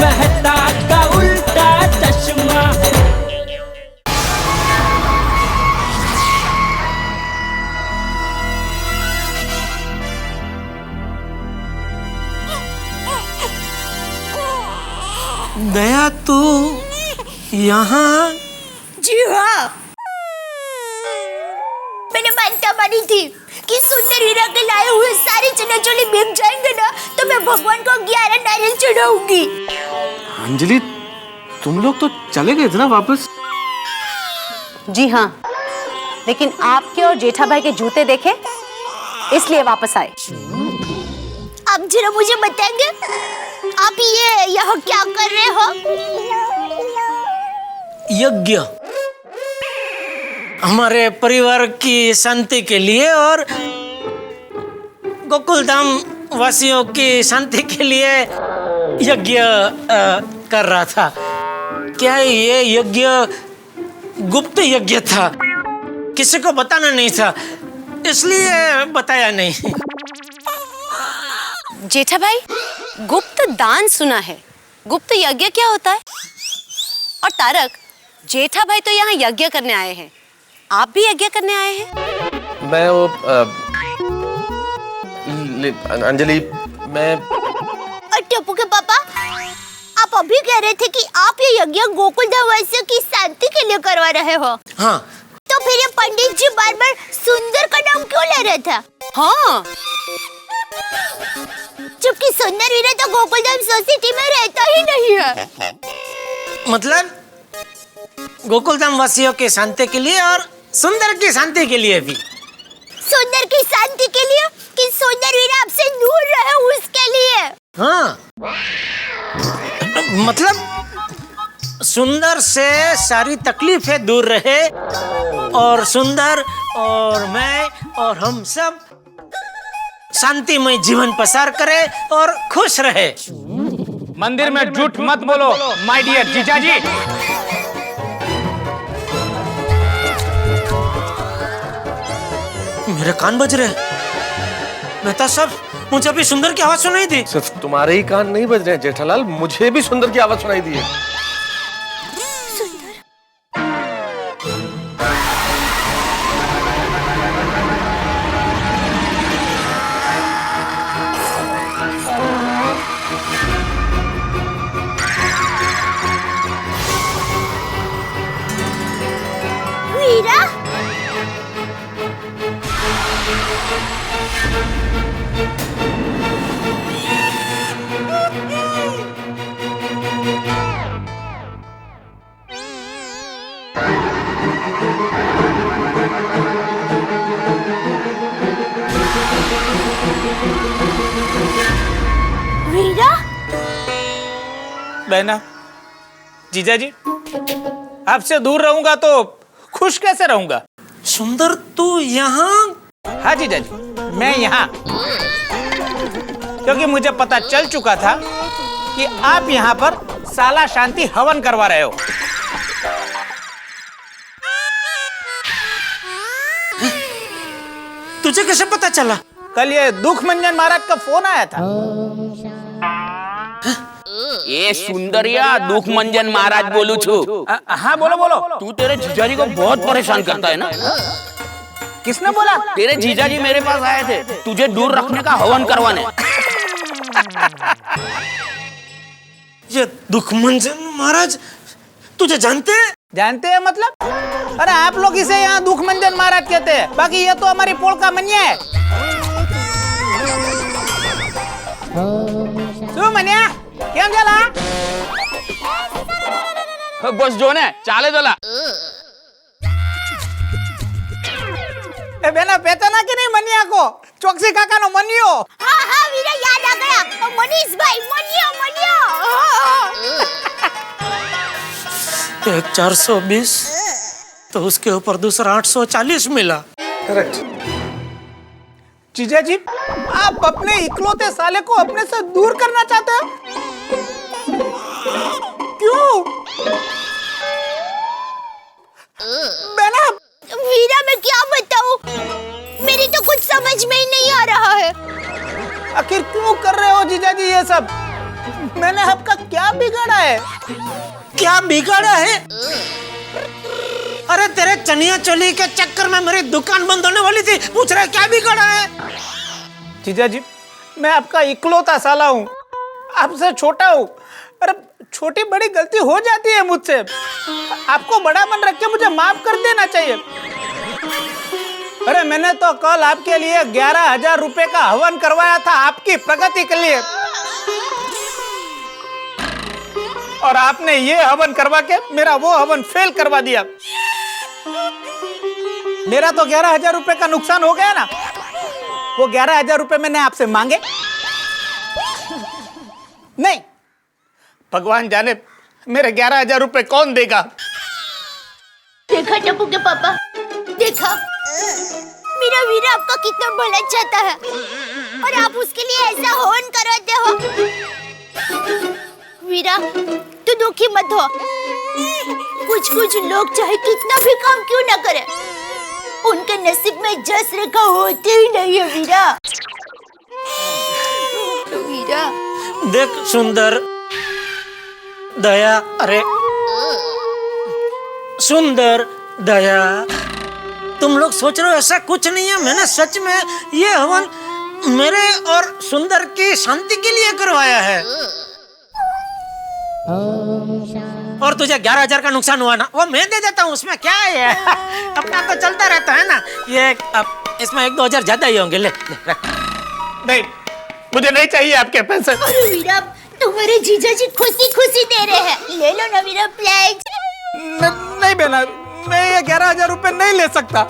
मेहता का उल्टा चश्मा। दया तू यहाँ? जी हाँ, मैंने मानता मानी थी कि सुंदर हीरा के लाए हुए सारे चनाचोली बिक जाएंगे ना तो मैं भगवान को 11 नारियल चढ़ाऊंगी। अंजलि, तुम लोग तो चले गए थे ना वापस? जी हाँ, लेकिन आपके और जेठा भाई के जूते देखे इसलिए वापस आए। आप जरा मुझे बताएंगे, आप ये यहाँ क्या कर रहे हो? यज्ञ हमारे परिवार की शांति के लिए और गोकुल धाम वासियों की शांति के लिए यज्ञ कर रहा था। क्या ये यज्ञ गुप्त यज्ञ था, किसी को बताना नहीं था, इसलिए बताया नहीं। जेठा भाई, गुप्त दान सुना है, गुप्त यज्ञ क्या होता है? और तारक, जेठा भाई तो यहाँ यज्ञ करने आए हैं, आप भी यज्ञ करने आए हैं? मैं वो अंजलि, मैं टप्पू के पापा, आप अभी कह रहे थे कि आप ये यज्ञ गोकुल धाम वासियों की शांति के लिए करवा रहे हो। हाँ। तो फिर ये पंडित जी बार बार सुंदर का नाम क्यों ले रहे थे? हाँ, जबकि सुंदर वीरा तो गोकुल धाम सोसाइटी में रहता ही नहीं है। मतलब गोकुल धाम वासियों के शांति के लिए और सुंदर की शांति के लिए भी। सुंदर की शांति के लिए कि सुंदर वीरा आपसे दूर रहे उसके लिए? हाँ, मतलब सुंदर से सारी तकलीफें दूर रहे और सुंदर और मैं और हम सब शांतिमय जीवन पसार करे और खुश रहे। मंदिर में झूठ मत बोलो माय डियर जीजाजी। मेरे कान बज रहे। मेहता साहब, मुझे अभी सुंदर की आवाज सुनाई दी। सिर्फ तुम्हारे ही कान नहीं बज रहे हैं जेठालाल, मुझे भी सुंदर की आवाज सुनाई दी है। वीरा, वीरा, बहना, जीजाजी, आपसे दूर रहूंगा तो खुश कैसे रहूंगा? सुंदर तू यहाँ? हाँ जीजाजी, मैं यहाँ, क्योंकि मुझे पता चल चुका था कि आप यहाँ पर साला शांति हवन करवा रहे हो। तुझे कैसे पता चला? कल ये दुख मंजन महाराज का फोन आया था। ये सुंदरिया दुख मंजन महाराज बोलू छू। हाँ बोलो बोलो। तू तेरे जीजाजी को बहुत परेशान करता है ना? किसने बोला? तेरे जीजाजी मेरे पास आए थे तुझे दूर रखने का हवन करवाने। ये दुख मंजन महाराज तुझे जानते हैं? जानते हैं मतलब? अरे आप लोग इसे यहाँ दुख मंजन महाराज कहते हैं, बाकी ये तो हमारी पोल का मनिया है। શું મન્યા કેમ ચાલા? બસ જો ને ચાલે ચલા। ए बेना पहचाना कि नहीं मनिया को? चौकसी काका नो मनियो। हाँ हाँ वीरा, याद आ गया, मनीष भाई, मनियो मनियो। एक 420 तो उसके ऊपर दूसरा 840 मिला। करेक्ट। जीजा जी, आप अपने इकलौते साले को अपने से दूर करना चाहते हो? क्यों? बेना, वीरा मैं क्या बताऊं, मेरी तो कुछ समझ में ही नहीं आ रहा है। आखिर क्यों कर रहे हो जीजा जी ये सब? मैं मैंने आपका क्या बिगाड़ा है? क्या बिगाड़ा है? अरे तेरे चनिया चोली के चक्कर में मेरी दुकान बंद होने वाली थी, पूछ रहा है क्या बिगाड़ा है? जीजा जी, मैं आपका इकलौता साला हूँ, आपसे छोटा हूँ। अरे छोटी बड़ी गलती हो जाती है मुझसे, आपको बड़ा मन रख के मुझे माफ कर देना चाहिए। अरे मैंने तो कल आपके लिए 11,000 रुपए का हवन करवाया था आपकी प्रगति के लिए, और आपने ये हवन करवा के मेरा वो हवन फेल करवा दिया। मेरा तो 11,000 रुपए का नुकसान हो गया ना। वो 11,000 रुपए मैंने आपसे मांगे नहीं, भगवान जाने मेरे 11,000 रुपए कौन देगा। देखा टप्पू के पापा, देखा मेरा वीरा आपका कितना भला चाहता है और आप उसके लिए ऐसा हवन करवाते हो। वीरा तू दुखी मत हो, कुछ कुछ लोग चाहे कितना भी काम क्यों ना करे, उनके नसीब में जस रेखा होती ही नहीं है वीरा। वीरा देख सुंदर, दया, अरे सुंदर, दया, तुम लोग सोच रहे हो ऐसा कुछ नहीं है। मैंने सच में ये हवन मेरे और सुंदर की शांति के लिए करवाया है। और तुझे 11,000 का नुकसान हुआ ना, वो मैं दे देता हूँ, उसमें क्या है? अपना तो चलता रहता है ना। ये अब इसमें 1-2 हजार ज्यादा ही होंगे। ले रख। नहीं, मुझे नहीं चाहिए आपके पैसे। अरे वीरा तुम्हारे जीजा जी खुशी खुशी दे रहे हैं, ले लो ना वीरा प्लीज। नहीं बेना, मैं ये 11,000 रुपए नहीं ले सकता।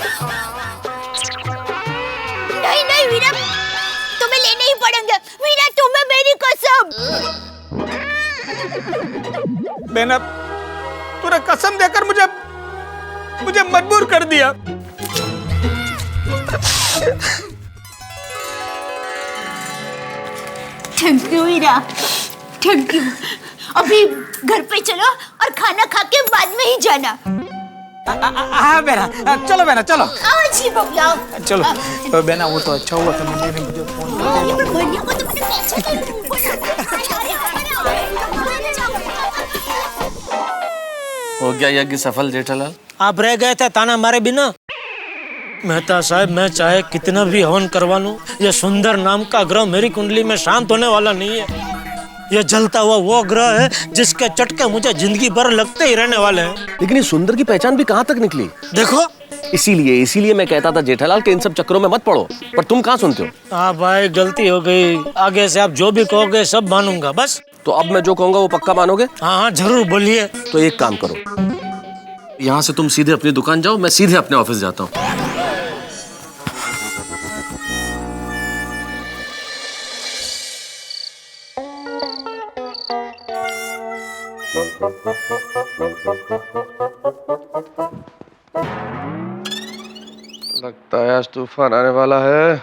नहीं नहीं वीरा, तुम्हें लेने ही पड़ेंगे। वीरा तुम्हें मेरी कसम। बेना, तूने कसम देकर मुझे मजबूर कर दिया। Thank you Veera, thank you. अभी घर पे चलो और खाना खा के बाद में ही जाना। हाँ बेना, चलो बेना, चलो। आओ जी बबला, चलो बेना, वो तो अच्छा हुआ था मुझे फोन हो गया यज्ञ सफल जेठालाल? आप रह गए थे ताना मारे बिना। मेहता साहब, मैं चाहे कितना भी हवन करवा लूं, ये सुंदर नाम का ग्रह मेरी कुंडली में शांत होने वाला नहीं है। ये जलता हुआ वो ग्रह है जिसके चटके मुझे जिंदगी भर लगते ही रहने वाले हैं। लेकिन इस सुंदर की पहचान भी कहाँ तक निकली? देखो, इसीलिए मैं कहता था जेठालाल के इन सब चक्करों में मत पड़ो, पर तुम कहाँ सुनते हो? हाँ भाई, गलती हो गई। आगे से आप जो भी कहोगे सब मानूंगा बस। तो अब मैं जो कहूंगा वो पक्का मानोगे? हाँ जरूर बोलिए। तो एक काम करो, यहाँ से तुम सीधे अपनी दुकान जाओ, मैं सीधे अपने ऑफिस जाता हूँ। लगता है आज तूफान आने वाला है।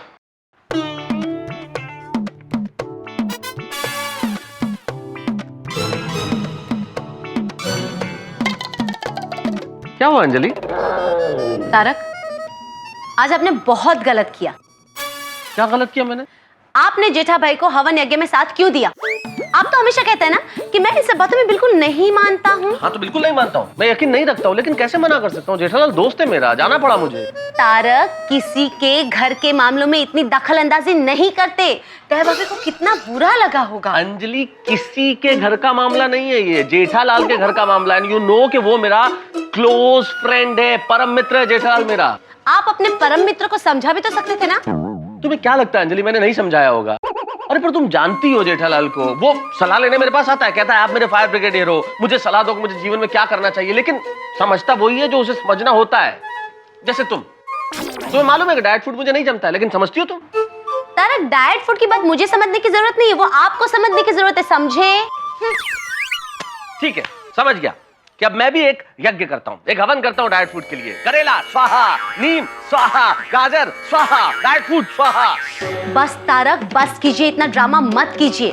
क्या हुआ अंजलि? तारक, आज आपने बहुत गलत किया। क्या गलत किया मैंने? आपने जेठा भाई को हवन यज्ञ में साथ क्यों दिया? आप तो हमेशा कहते हैं ना कि मैं इन सब बातों में बिल्कुल नहीं मानता हूँ। हाँ तो बिल्कुल नहीं मानता हूँ, मैं यकीन नहीं रखता हूँ, लेकिन कैसे मना कर सकता हूँ? जेठालाल दोस्त है मेरा, जाना पड़ा मुझे। तारक, किसी के घर के मामलों में इतनी दखल अंदाजी नहीं करते। दया भाभी को कितना बुरा लगा होगा। अंजलि, किसी के घर का मामला नहीं है ये, जेठालाल के घर का मामला है। यू नो कि वो मेरा क्लोज फ्रेंड है, परम मित्र है जेठालाल मेरा। आप अपने परम मित्र को समझा भी तो सकते थे ना। तुम्हें क्या लगता है अंजलि, मैंने नहीं समझाया होगा? अरे पर तुम जानती हो जेठालाल को, वो सलाह लेने मेरे पास आता है, कहता है आप मेरे फायर ब्रिगेडियर हो, मुझे सलाह दो कि मुझे जीवन में क्या करना चाहिए, लेकिन समझता वही है जो उसे समझना होता है। जैसे तुम्हें मालूम है कि डाइट फूड मुझे नहीं जमता है, लेकिन समझती हो तुम? तारक, डाइट फूड की बात मुझे समझने की जरूरत नहीं है, वो आपको समझने की जरूरत है, समझे? ठीक है, समझ गया कि अब मैं भी एक यज्ञ करता हूँ, एक हवन करता हूँ डाइट फूड के लिए। करेला स्वाहा, नीम स्वाहा, गाजर स्वाहा, डाइट फूड स्वाहा। बस तारक, बस कीजिए, इतना ड्रामा मत कीजिए।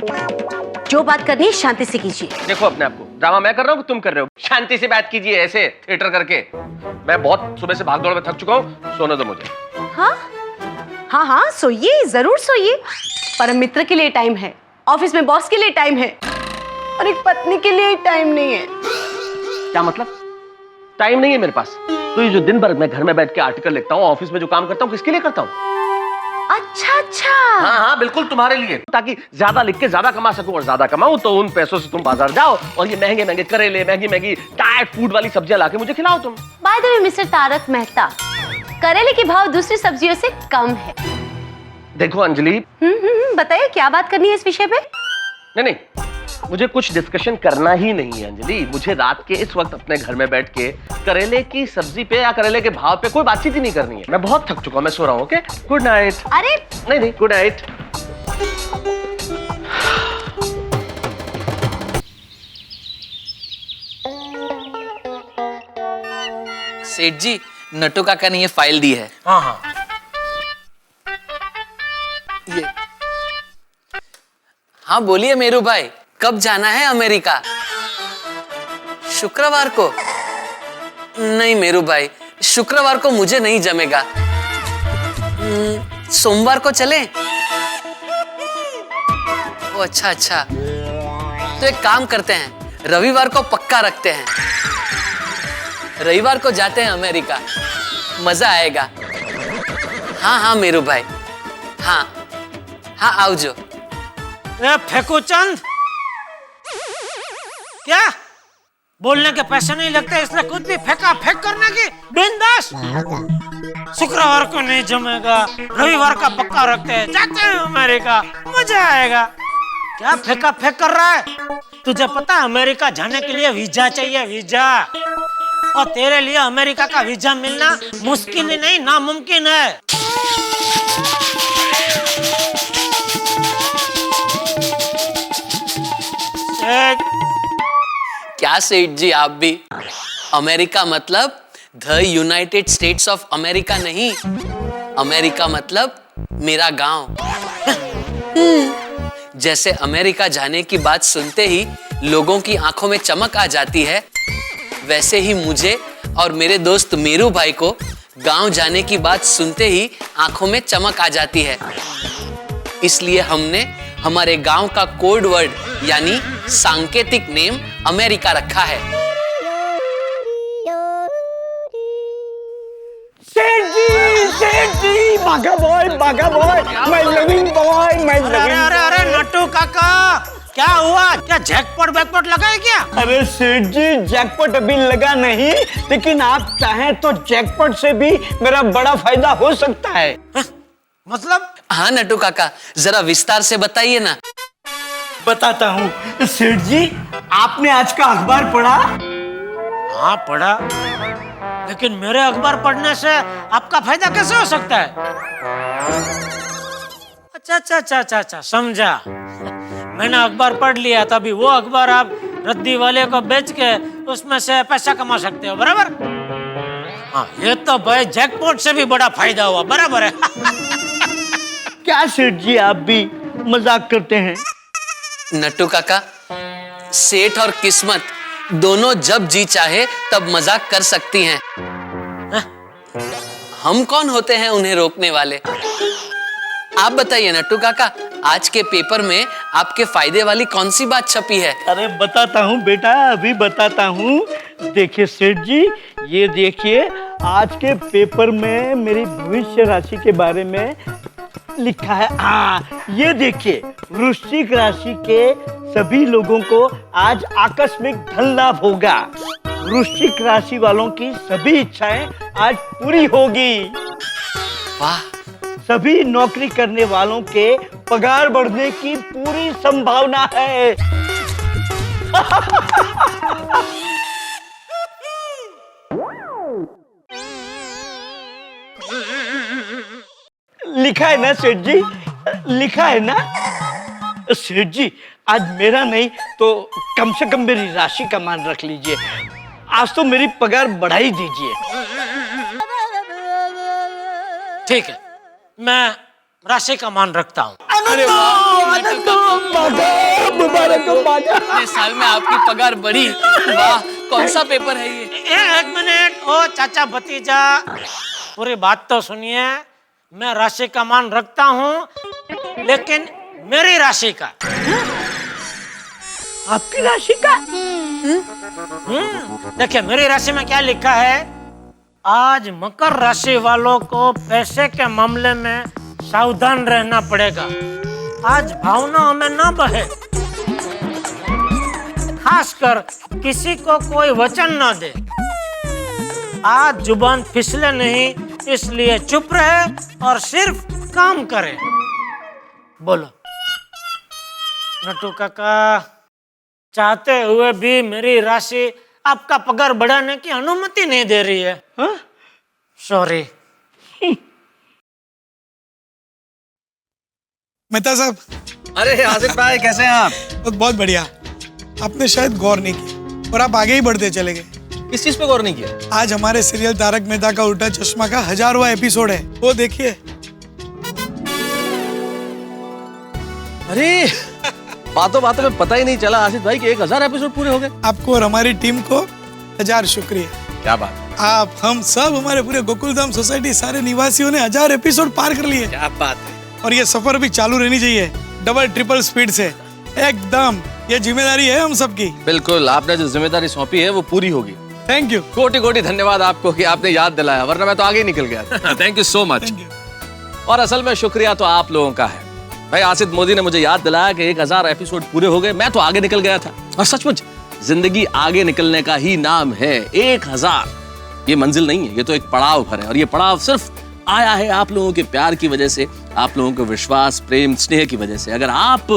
जो बात करनी है शांति से कीजिए। देखो अपने आप को, ड्रामा मैं कर रहा हूँ कि तुम कर रहे हो? शांति से बात कीजिए, ऐसे थिएटर करके। मैं बहुत सुबह से भाग दौड़ में थक चुका हूँ, सोने दो मुझे। हाँ हाँ हाँ, सोइए, जरूर सोइए। परम मित्र के लिए टाइम है, ऑफिस में बॉस के लिए टाइम है। और एक पत्नी के लिए टाइम नहीं है। क्या मतलब? टाइम नहीं है मेरे पास? तो ये जो दिन भर मैं घर में बैठ के आर्टिकल लिखता हूँ, ऑफिस में जो काम करता हूँ, किसके लिए करता हूँ? अच्छा अच्छा। हाँ हाँ बिल्कुल तुम्हारे लिए, ताकि ज्यादा लिख के ज्यादा कमा सकूं, और ज्यादा कमाऊं तो उन पैसों से तुम बाजार जाओ और ये महंगे महंगे करेले, महंगी महंगी डाइट फूड वाली सब्जियां लाके मुझे खिलाओ तुम। By the way mister Tarak Mehta, करेले के भाव दूसरी सब्जियों से कम है। देखो अंजलि, बताइए क्या बात करनी है इस विषय पे? नहीं, मुझे कुछ डिस्कशन करना ही नहीं है अंजलि। मुझे रात के इस वक्त अपने घर में बैठ के करेले की सब्जी पे या करेले के भाव पे कोई बातचीत ही नहीं करनी है। मैं बहुत थक चुका हूं, मैं सो रहा हूं। Okay, good night. अरे नहीं, गुड नाइट। सेठ जी, नट्टू काका ने ये फाइल दी है। हाँ हाँ, ये हाँ बोलिए मेरू भाई, कब जाना है अमेरिका? शुक्रवार को? नहीं मेरू भाई, शुक्रवार को मुझे नहीं जमेगा। सोमवार को चलें? ओ अच्छा अच्छा, तो एक काम करते हैं, रविवार को पक्का रखते हैं। रविवार को जाते हैं अमेरिका, मजा आएगा। हाँ हाँ मेरू भाई, हाँ हाँ आओ। फेंको चंद, क्या बोलने के पैसे नहीं लगते इसलिए कुछ भी फेंका फेंक करने की बिंदास। शुक्रवार को नहीं जमेगा, रविवार का पक्का रखते हैं, जाते हैं अमेरिका, मजा आएगा। क्या फेंका फेंक कर रहा है? तुझे पता है अमेरिका जाने के लिए वीजा चाहिए, वीजा। और तेरे लिए अमेरिका का वीजा मिलना मुश्किल ही नहीं, नामुमकिन है। क्या सेठ जी आप भी? अमेरिका मतलब the United states of America नहीं, अमेरिका मतलब मेरा गांव। जैसे अमेरिका जाने की बात सुनते ही लोगों की आंखों में चमक आ जाती है, वैसे ही मुझे और मेरे दोस्त मेरू भाई को गांव जाने की बात सुनते ही आंखों में चमक आ जाती है। इसलिए हमने हमारे गांव का कोड वर्ड यानी सांकेतिक नेम अमेरिका रखा है। सेठ जी, बाघा बॉय, मैं लविंग बॉय, मैं लविंग। अरे नट्टू काका, क्या हुआ? क्या जैकपॉट बैकपॉट लगा है क्या? अरे सेठ जी, जैकपॉट अभी लगा नहीं, लेकिन आप चाहें तो जैकपॉट से भी मेरा बड़ा फायदा हो सकता है। मतलब? हाँ नट्टू काका, जरा विस्तार से बताइए ना। बताता हूँ सेठ जी, आपने आज का अखबार पढ़ा? हाँ पढ़ा, लेकिन मेरे अखबार पढ़ने से आपका फायदा कैसे हो सकता है? अच्छा, समझा। मैंने अखबार पढ़ लिया, तभी वो अखबार आप रद्दी वाले को बेच के उसमें से पैसा कमा सकते हो, बराबर? हाँ, ये तो भाई जैकपॉट से भी बड़ा फायदा हुआ, बराबर है। क्या सेठ जी, आप भी मजाक करते हैं? नट्टू काका, सेठ और किस्मत दोनों जब जी चाहे तब मजाक कर सकती हैं। हम कौन होते हैं उन्हें रोकने वाले? आप बताइए नट्टू काका, आज के पेपर में आपके फायदे वाली कौन सी बात छपी है? अरे बताता हूँ बेटा, अभी बताता हूँ। देखिए सेठ जी, ये देखिए, आज के पेपर में मेरी भविष्य राशि के बारे में लिखा है। ये देखिए, वृश्चिक राशि के सभी लोगों को आज आकस्मिक धन लाभ होगा। वृश्चिक राशि वालों की सभी इच्छाएं आज पूरी होगी। वाह! सभी नौकरी करने वालों के पगार बढ़ने की पूरी संभावना है। लिखा है ना सेठ जी, लिखा है ना? सेठ जी, आज मेरा नहीं तो कम से कम मेरी राशि का मान रख लीजिए। आज तो मेरी पगार बढ़ा ही दीजिए। ठीक है, मैं राशि का मान रखता हूँ। अरे वाह! इतने साल में आपकी पगार बढ़ी, वाह! कौन सा पेपर है ये? एक मिनट, ओ चाचा भतीजा, पूरी बात तो सुनिए। मैं राशि का मान रखता हूँ, लेकिन मेरी राशि का। आपकी राशि का? देखिए मेरी राशि में क्या लिखा है, आज मकर राशि वालों को पैसे के मामले में सावधान रहना पड़ेगा। आज भावनाओं में न बहे, खासकर किसी को कोई वचन न दे। आज जुबान फिसले नहीं, इसलिए चुप रहे और सिर्फ काम करे। बोलो नटू काका, चाहते हुए भी मेरी राशि आपका पगार बढ़ाने की अनुमति नहीं दे रही है। सॉरी। मेहता साहब। अरे आसिफ भाई कैसे हैं आप? बहुत बढ़िया। आपने शायद गौर नहीं की और आप आगे ही बढ़ते चले गए। किस चीज पे गौर नहीं किया? आज हमारे सीरियल तारक मेहता का उल्टा चश्मा का 1000वां एपिसोड है, वो देखिए। अरे बातों बातों में पता ही नहीं चला आसिफ भाई कि 1000 एपिसोड पूरे हो गए। आपको और हमारी टीम को 1000 शुक्रिया। क्या बात। आप, हम सब, हमारे पूरे गोकुलधाम सोसाइटी सारे निवासियों ने 1000 एपिसोड पार कर लिए। क्या बात है। और ये सफर भी चालू रहनी चाहिए, डबल ट्रिपल स्पीड से एकदम। ये जिम्मेदारी है हम सबकी। बिल्कुल, आपने जो जिम्मेदारी सौंपी है वो पूरी होगी। Thank you. कोटि कोटि धन्यवाद आपको कि आपने याद दिलाया, वरना मैं तो आगे ही निकल गया। Thank you so much. और असल में शुक्रिया तो आप लोगों का है भाई। आसिफ मोदी ने मुझे याद दिलाया कि 1000 एपिसोड पूरे हो गए, मैं तो आगे निकल गया था। और सचमुच जिंदगी आगे निकलने का ही नाम है। 1000 ये मंजिल नहीं है, ये तो एक पड़ाव भर है। और ये पड़ाव सिर्फ आया है आप लोगों के प्यार की वजह से, आप लोगों के विश्वास, प्रेम, स्नेह की वजह से। अगर आप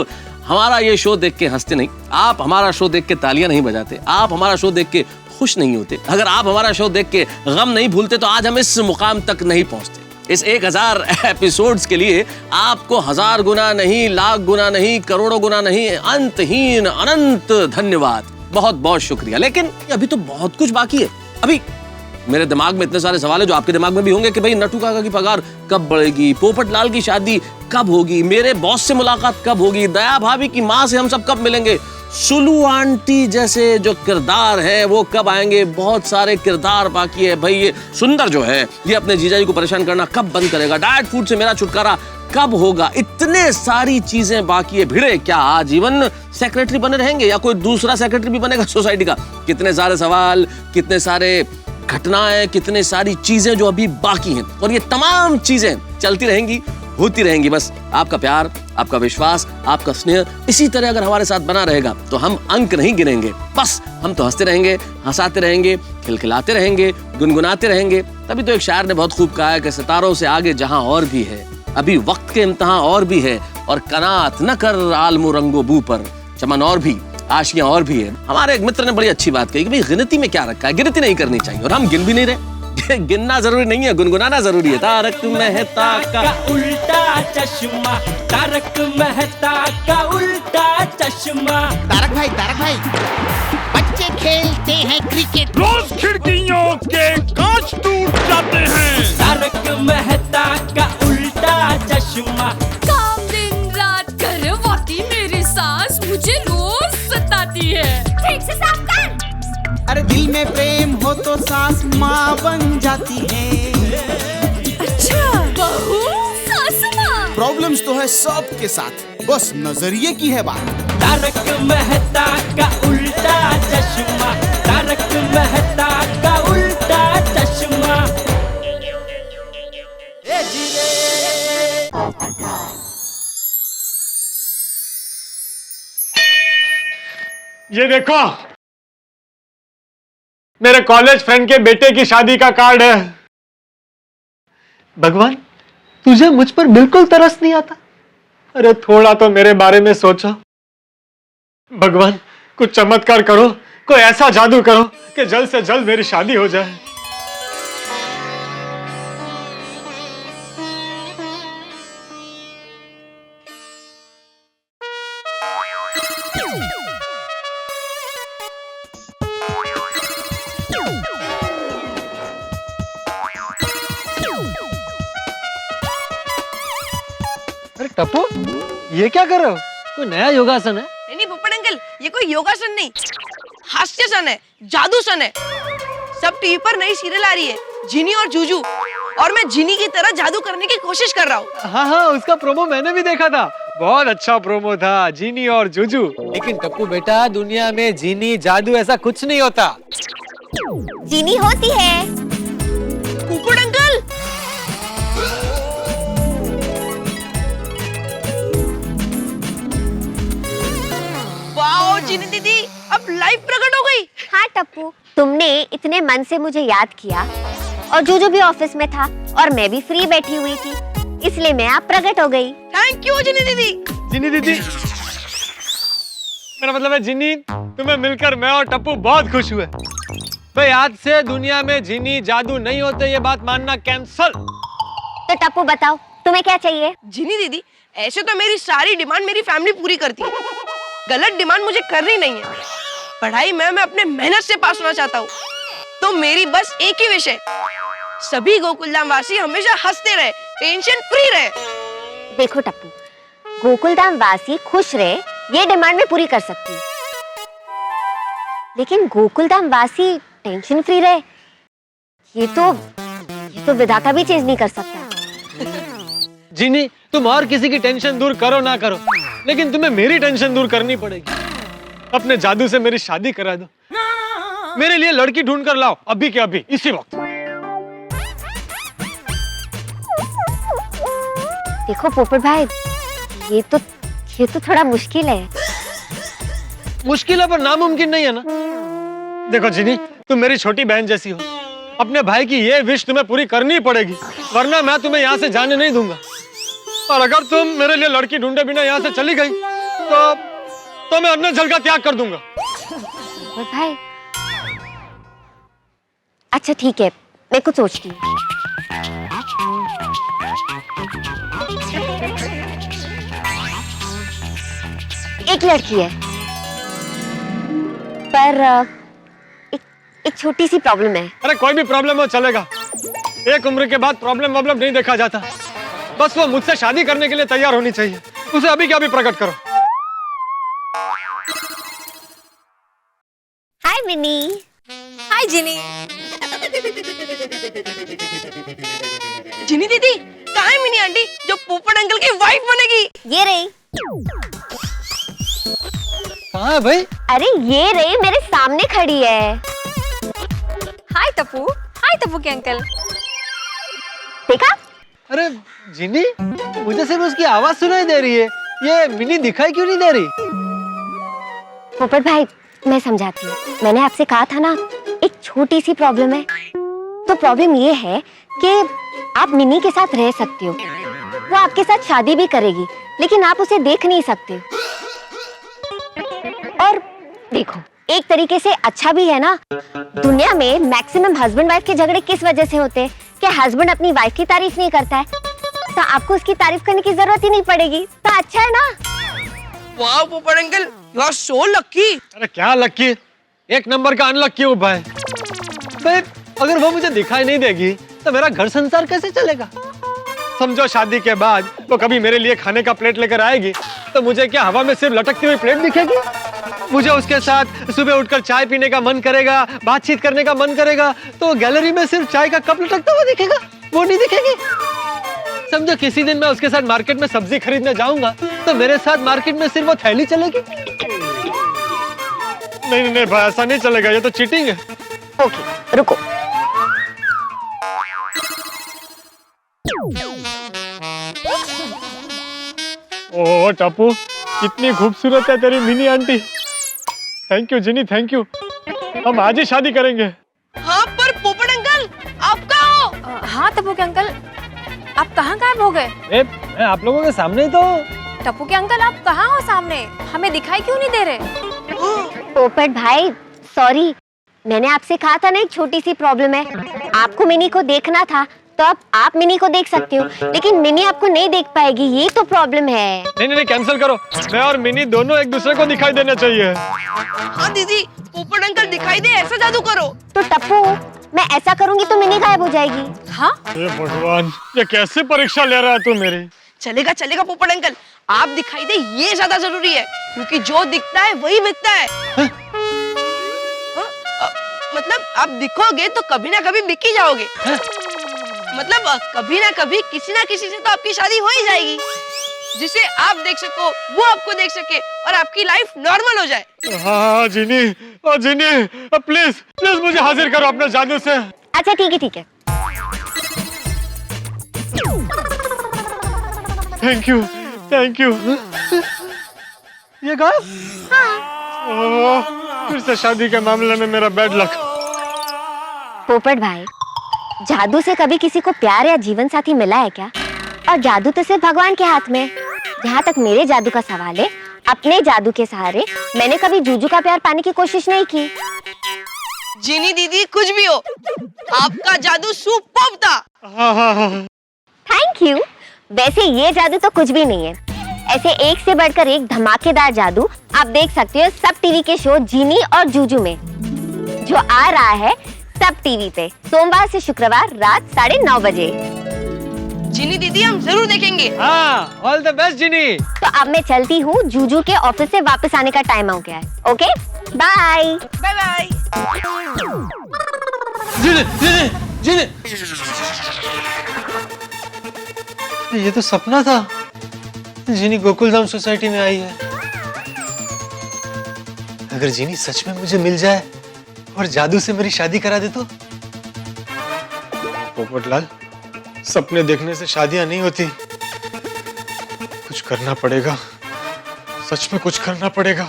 हमारा ये शो देख के हंसते नहीं, आप हमारा शो देख के तालियां नहीं बजाते, आप हमारा शो देख के खुश नहीं होते, अगर आप हमारा शो देख के गम नहीं भूलते, तो आज हम इस मुकाम तक नहीं पहुंचते। इस 1000 एपिसोड्स के लिए आपको 1000 गुना नहीं, लाख गुना नहीं, करोड़ों गुना नहीं, अंतहीन अनंत धन्यवाद। बहुत बहुत शुक्रिया। लेकिन अभी तो बहुत कुछ बाकी है। अभी मेरे दिमाग में इतने सारे सवाल है जो आपके दिमाग में भी होंगे कि भाई नटू काका की पगार कब बढ़ेगी, पोपट लाल की शादी कब होगी, मेरे बॉस से मुलाकात कब होगी, दया भाभी की माँ से हम सब कब मिलेंगे, सुलू आंटी जैसे जो किरदार है वो कब आएंगे। बहुत सारे किरदार बाकी है भाई। ये सुंदर जो है ये अपने जीजाजी को परेशान करना कब बंद करेगा, डाइट फूड से मेरा छुटकारा कब होगा, इतने सारी चीजें बाकी है। भिड़े क्या आजीवन सेक्रेटरी बने रहेंगे या कोई दूसरा सेक्रेटरी भी बनेगा सोसाइटी का? कितने सारे सवाल, कितने सारे घटनाएं, कितने सारी चीजें जो अभी बाकी हैं। और ये तमाम चीजें चलती रहेंगी, होती रहेंगी। बस आपका प्यार, आपका विश्वास, आपका स्नेह इसी तरह अगर हमारे साथ बना रहेगा तो हम अंक नहीं गिनेंगे। बस हम तो हंसते रहेंगे, हंसाते रहेंगे, खिलखिलाते रहेंगे, गुनगुनाते रहेंगे। तभी तो एक शायर ने बहुत खूब कहा है कि सितारों से आगे जहां और भी है, अभी वक्त के इम्तिहान और भी है, और कनात न कर आलमो रंगो बू पर, चमन और भी, आशियां और भी है। हमारे एक मित्र ने बड़ी अच्छी बात कही कि भाई गिनती में क्या रखा है, गिनती नहीं करनी चाहिए। और हम गिन भी नहीं रहे। गिनना जरूरी नहीं है, गुनगुनाना जरूरी है। तारक मेहता का उल्टा चश्मा, तारक मेहता का उल्टा चश्मा। तारक भाई बच्चे खेलते हैं क्रिकेट, रोज खिड़कियों के कांच टूट जाते हैं। तारक मेहता का उल्टा चश्मा। काम दिन रात करवाती मेरी सास मुझे रोज सताती है। ठीक से साफ कर। अरे दिल में प्रेम हो तो सास माँ बन जाती है। अच्छा, बहू सास माँ। प्रॉब्लम्स तो है सबके साथ, बस नजरिए की है बात। तारक मेहता का उल्टा चश्मा, तारक मेहता का उल्टा चश्मा। ये देखो, मेरे कॉलेज फ्रेंड के बेटे की शादी का कार्ड है। भगवान, तुझे मुझ पर बिल्कुल तरस नहीं आता? अरे थोड़ा तो मेरे बारे में सोचो। भगवान, कुछ चमत्कार करो, कोई ऐसा जादू करो कि जल्द से जल्द मेरी शादी हो जाए। अरे टप्पू, ये क्या कर रहे हो? कोई नया योगासन है? नहीं पोपट अंकल, ये कोई योगासन नहीं, हास्यसन है, जादूसन है। सब टीवी पर नई सीरियल आ रही है, जिनी और जूजू, और मैं जिनी की तरह जादू करने की कोशिश कर रहा हूँ। हाँ, उसका प्रोमो मैंने भी देखा था, बहुत अच्छा प्रोमो था, जीनी और जुजू। लेकिन टप्पू बेटा, दुनिया में जीनी जादू ऐसा कुछ नहीं होता। जीनी होती है। पोपट अंकल, वाओ जीनी दीदी, अब लाइव प्रकट हो गई। हाँ टप्पू, तुमने इतने मन से मुझे याद किया और जो भी ऑफिस में था और मैं भी फ्री बैठी हुई थी, इसलिए मैं आप प्रकट हो गई। थैंक यू जीनी दीदी। जीनी दीदी, मेरा मतलब है जीनी, तुम्हें मिलकर मैं और टप्पू बहुत खुश हुए। भाई आज से दुनिया में जीनी जादू नहीं होते, ये बात मानना कैंसल। तो टप्पू बताओ, तुम्हें क्या चाहिए? जीनी दीदी, ऐसे तो मेरी सारी डिमांड मेरी फैमिली पूरी करती है, गलत डिमांड मुझे करनी नहीं है। पढ़ाई में मैं अपने मेहनत से पास होना चाहता हूँ, तो मेरी बस एक ही विश है, सभी गोकुलधाम वासी हमेशा हंसते रहे, टेंशन फ्री रहे। देखो टप्पू, गोकुलधाम वासी खुश रहे, ये डिमांड मैं पूरी कर सकती हूँ, लेकिन गोकुलधाम वासी टेंशन फ्री रहे, ये तो विधाता भी चेंज नहीं कर सकता। जीनी, तुम और किसी की टेंशन दूर करो ना करो, लेकिन तुम्हें मेरी टेंशन दूर करनी पड़ेगी। अपने जादू से मेरी शादी करा दो, मेरे लिए लड़की ढूंढ कर लाओ, अभी के अभी, इसी वक्त। देखो पोपट भाई, ये तो थोड़ा मुश्किल है। मुश्किल है पर नामुमकिन नहीं है ना। देखो जीनी, तुम मेरी छोटी बहन जैसी हो, अपने भाई की ये विश तुम्हें पूरी करनी पड़ेगी, वरना मैं तुम्हें यहाँ से जाने नहीं दूंगा। और अगर तुम मेरे लिए लड़की ढूंढे बिना यहाँ से चली गई तो मैं अपने जल का त्याग कर दूंगा। पोपट भाई, अच्छा ठीक है, मैं कुछ सोचती हूँ। एक लड़की है, पर एक छोटी सी प्रॉब्लम है। अरे कोई भी प्रॉब्लम हो चलेगा, एक उम्र के बाद प्रॉब्लम नहीं देखा जाता, बस वो मुझसे शादी करने के लिए तैयार होनी चाहिए, उसे अभी के अभी प्रकट करो। हाय मिनी। हाय जिनी। जिनी दीदी, कहाँ है मिनी आंटी जो पोपट अंकल की वाइफ बनेगी? ये रही। कहाँ है भाई? अरे ये रही, मेरे सामने खड़ी है। हाय टप्पू के अंकल। देखा? अरे जिनी, मुझे सिर्फ उसकी आवाज सुनाई दे रही है, ये मिनी दिखाई क्यों नहीं दे रही? पोपट भाई, मैं समझाती हूँ। मैंने आपसे कहा था ना, एक छोटी सी प्रॉब्लम है। तो प्रॉब्लम ये है कि आप मिनी के साथ रह सकते हो, वो आपके साथ शादी भी करेगी, लेकिन आप उसे देख नहीं सकते। और देखो, एक तरीके से अच्छा भी है ना। दुनिया में मैक्सिमम हस्बैंड वाइफ के झगड़े किस वजह से होते हैं कि हस्बैंड अपनी वाइफ की तारीफ नहीं करता है, तो आपको उसकी तारीफ करने की जरूरत ही नहीं पड़ेगी, तो अच्छा है ना। वाह Popat uncle, you are so lucky. अरे क्या लकी, एक नंबर का अनलकी हूँ भाई। अगर वो मुझे दिखाई नहीं देगी तो मेरा घर संसार कैसे चलेगा? समझो शादी के बाद वो कभी मेरे लिए खाने का प्लेट लेकर आएगी तो मुझे क्या हवा में सिर्फ लटकती हुई प्लेट दिखेगी? मुझे उसके साथ सुबह उठकर चाय पीने का मन करेगा, बातचीत करने का मन करेगा, तो गैलरी में सिर्फ चाय का कप लटकता हुआ दिखेगा, वो नहीं दिखेगी। समझो किसी दिन मैं उसके साथ मार्केट में सब्जी खरीदने जाऊंगा तो मेरे साथ मार्केट में सिर्फ वो थैली चलेगी। नहीं भाई, ऐसा नहीं चलेगा, ये तो चीटिंग है। ओके, रुको। ओह टप्पू, कितनी खूबसूरत है तेरी mini aunty. Thank you Jini, thank you. हम आज ही शादी करेंगे। हाँ पर पोपट अंकल, आप कहाँ हो? हाँ टप्पू के अंकल, आप कहाँ गायब हो गए? मैं आप लोगों के सामने ही तो। टप्पू के अंकल, आप कहाँ हो सामने? हमें दिखाई क्यों नहीं दे रहे? पोपट भाई सॉरी, मैंने आपसे कहा था ना एक छोटी सी प्रॉब्लम है। आपको मिनी को देखना था तो अब आप मिनी को देख सकते हो, लेकिन मिनी आपको नहीं देख पाएगी, ये तो प्रॉब्लम है। नहीं कैंसिल करो, मैं और मिनी दोनों एक दूसरे को दिखाई देना चाहिए। हाँ दीदी, पोपट अंकल दिखाई दे, ऐसा जादू करो। तो टप्पू, मैं ऐसा करूंगी तो मिनी गायब हो जाएगी। हाँ? हे भगवान, ये कैसी परीक्षा ले रहा है तू मेरी? चलेगा चलेगा पोपट अंकल, आप दिखाई दे ये ज्यादा जरूरी है, क्योंकि जो दिखता है वही बिकता है। मतलब आप दिखोगे तो कभी ना कभी बिक ही जाओगे। मतलब कभी ना कभी किसी ना किसी से तो आपकी शादी हो ही जाएगी। जिसे आप देख सको, वो आपको देख सके और आपकी लाइफ नॉर्मल हो जाए। हाँ जिनी, ओ जिनी, प्लीज प्लीज मुझे हाजिर करो अपने जादू से। अच्छा ठीक है ठीक है। Thank you thank you. ये गायब? हाँ। फिर से शादी के मामले में मेरा बैड लक। पोपट भाई, जादू से कभी किसी को प्यार या जीवन साथी मिला है क्या? और जादू तो सिर्फ भगवान के हाथ में। जहाँ तक मेरे जादू का सवाल है, अपने जादू के सहारे मैंने कभी जूजू का प्यार पाने की कोशिश नहीं की। जीनी दीदी कुछ भी हो, आपका जादू सुपर्ब था। Thank you. वैसे ये जादू तो कुछ भी नहीं है। ऐसे एक से बढ़कर एक धमाकेदार जादू आप देख सकते हो सब टीवी के शो जीनी और जूजू में, जो आ रहा है सब टीवी पे सोमवार से शुक्रवार रात 9:30 बजे। जीनी दीदी हम जरूर देखेंगे। हाँ, ऑल द बेस्ट जीनी। तो अब मैं चलती हूँ, जूजू के ऑफिस से वापस आने का टाइम हो गया है। Okay bye bye bye. जीनी जीनी जीनी, ये तो सपना था। जीनी गोकुलधाम सोसाइटी में आई है। अगर जीनी सच में मुझे मिल जाए और जादू से मेरी शादी करा दे तो? पोपटलाल, सपने देखने से शादियां नहीं होती, कुछ करना पड़ेगा, सच में कुछ करना पड़ेगा।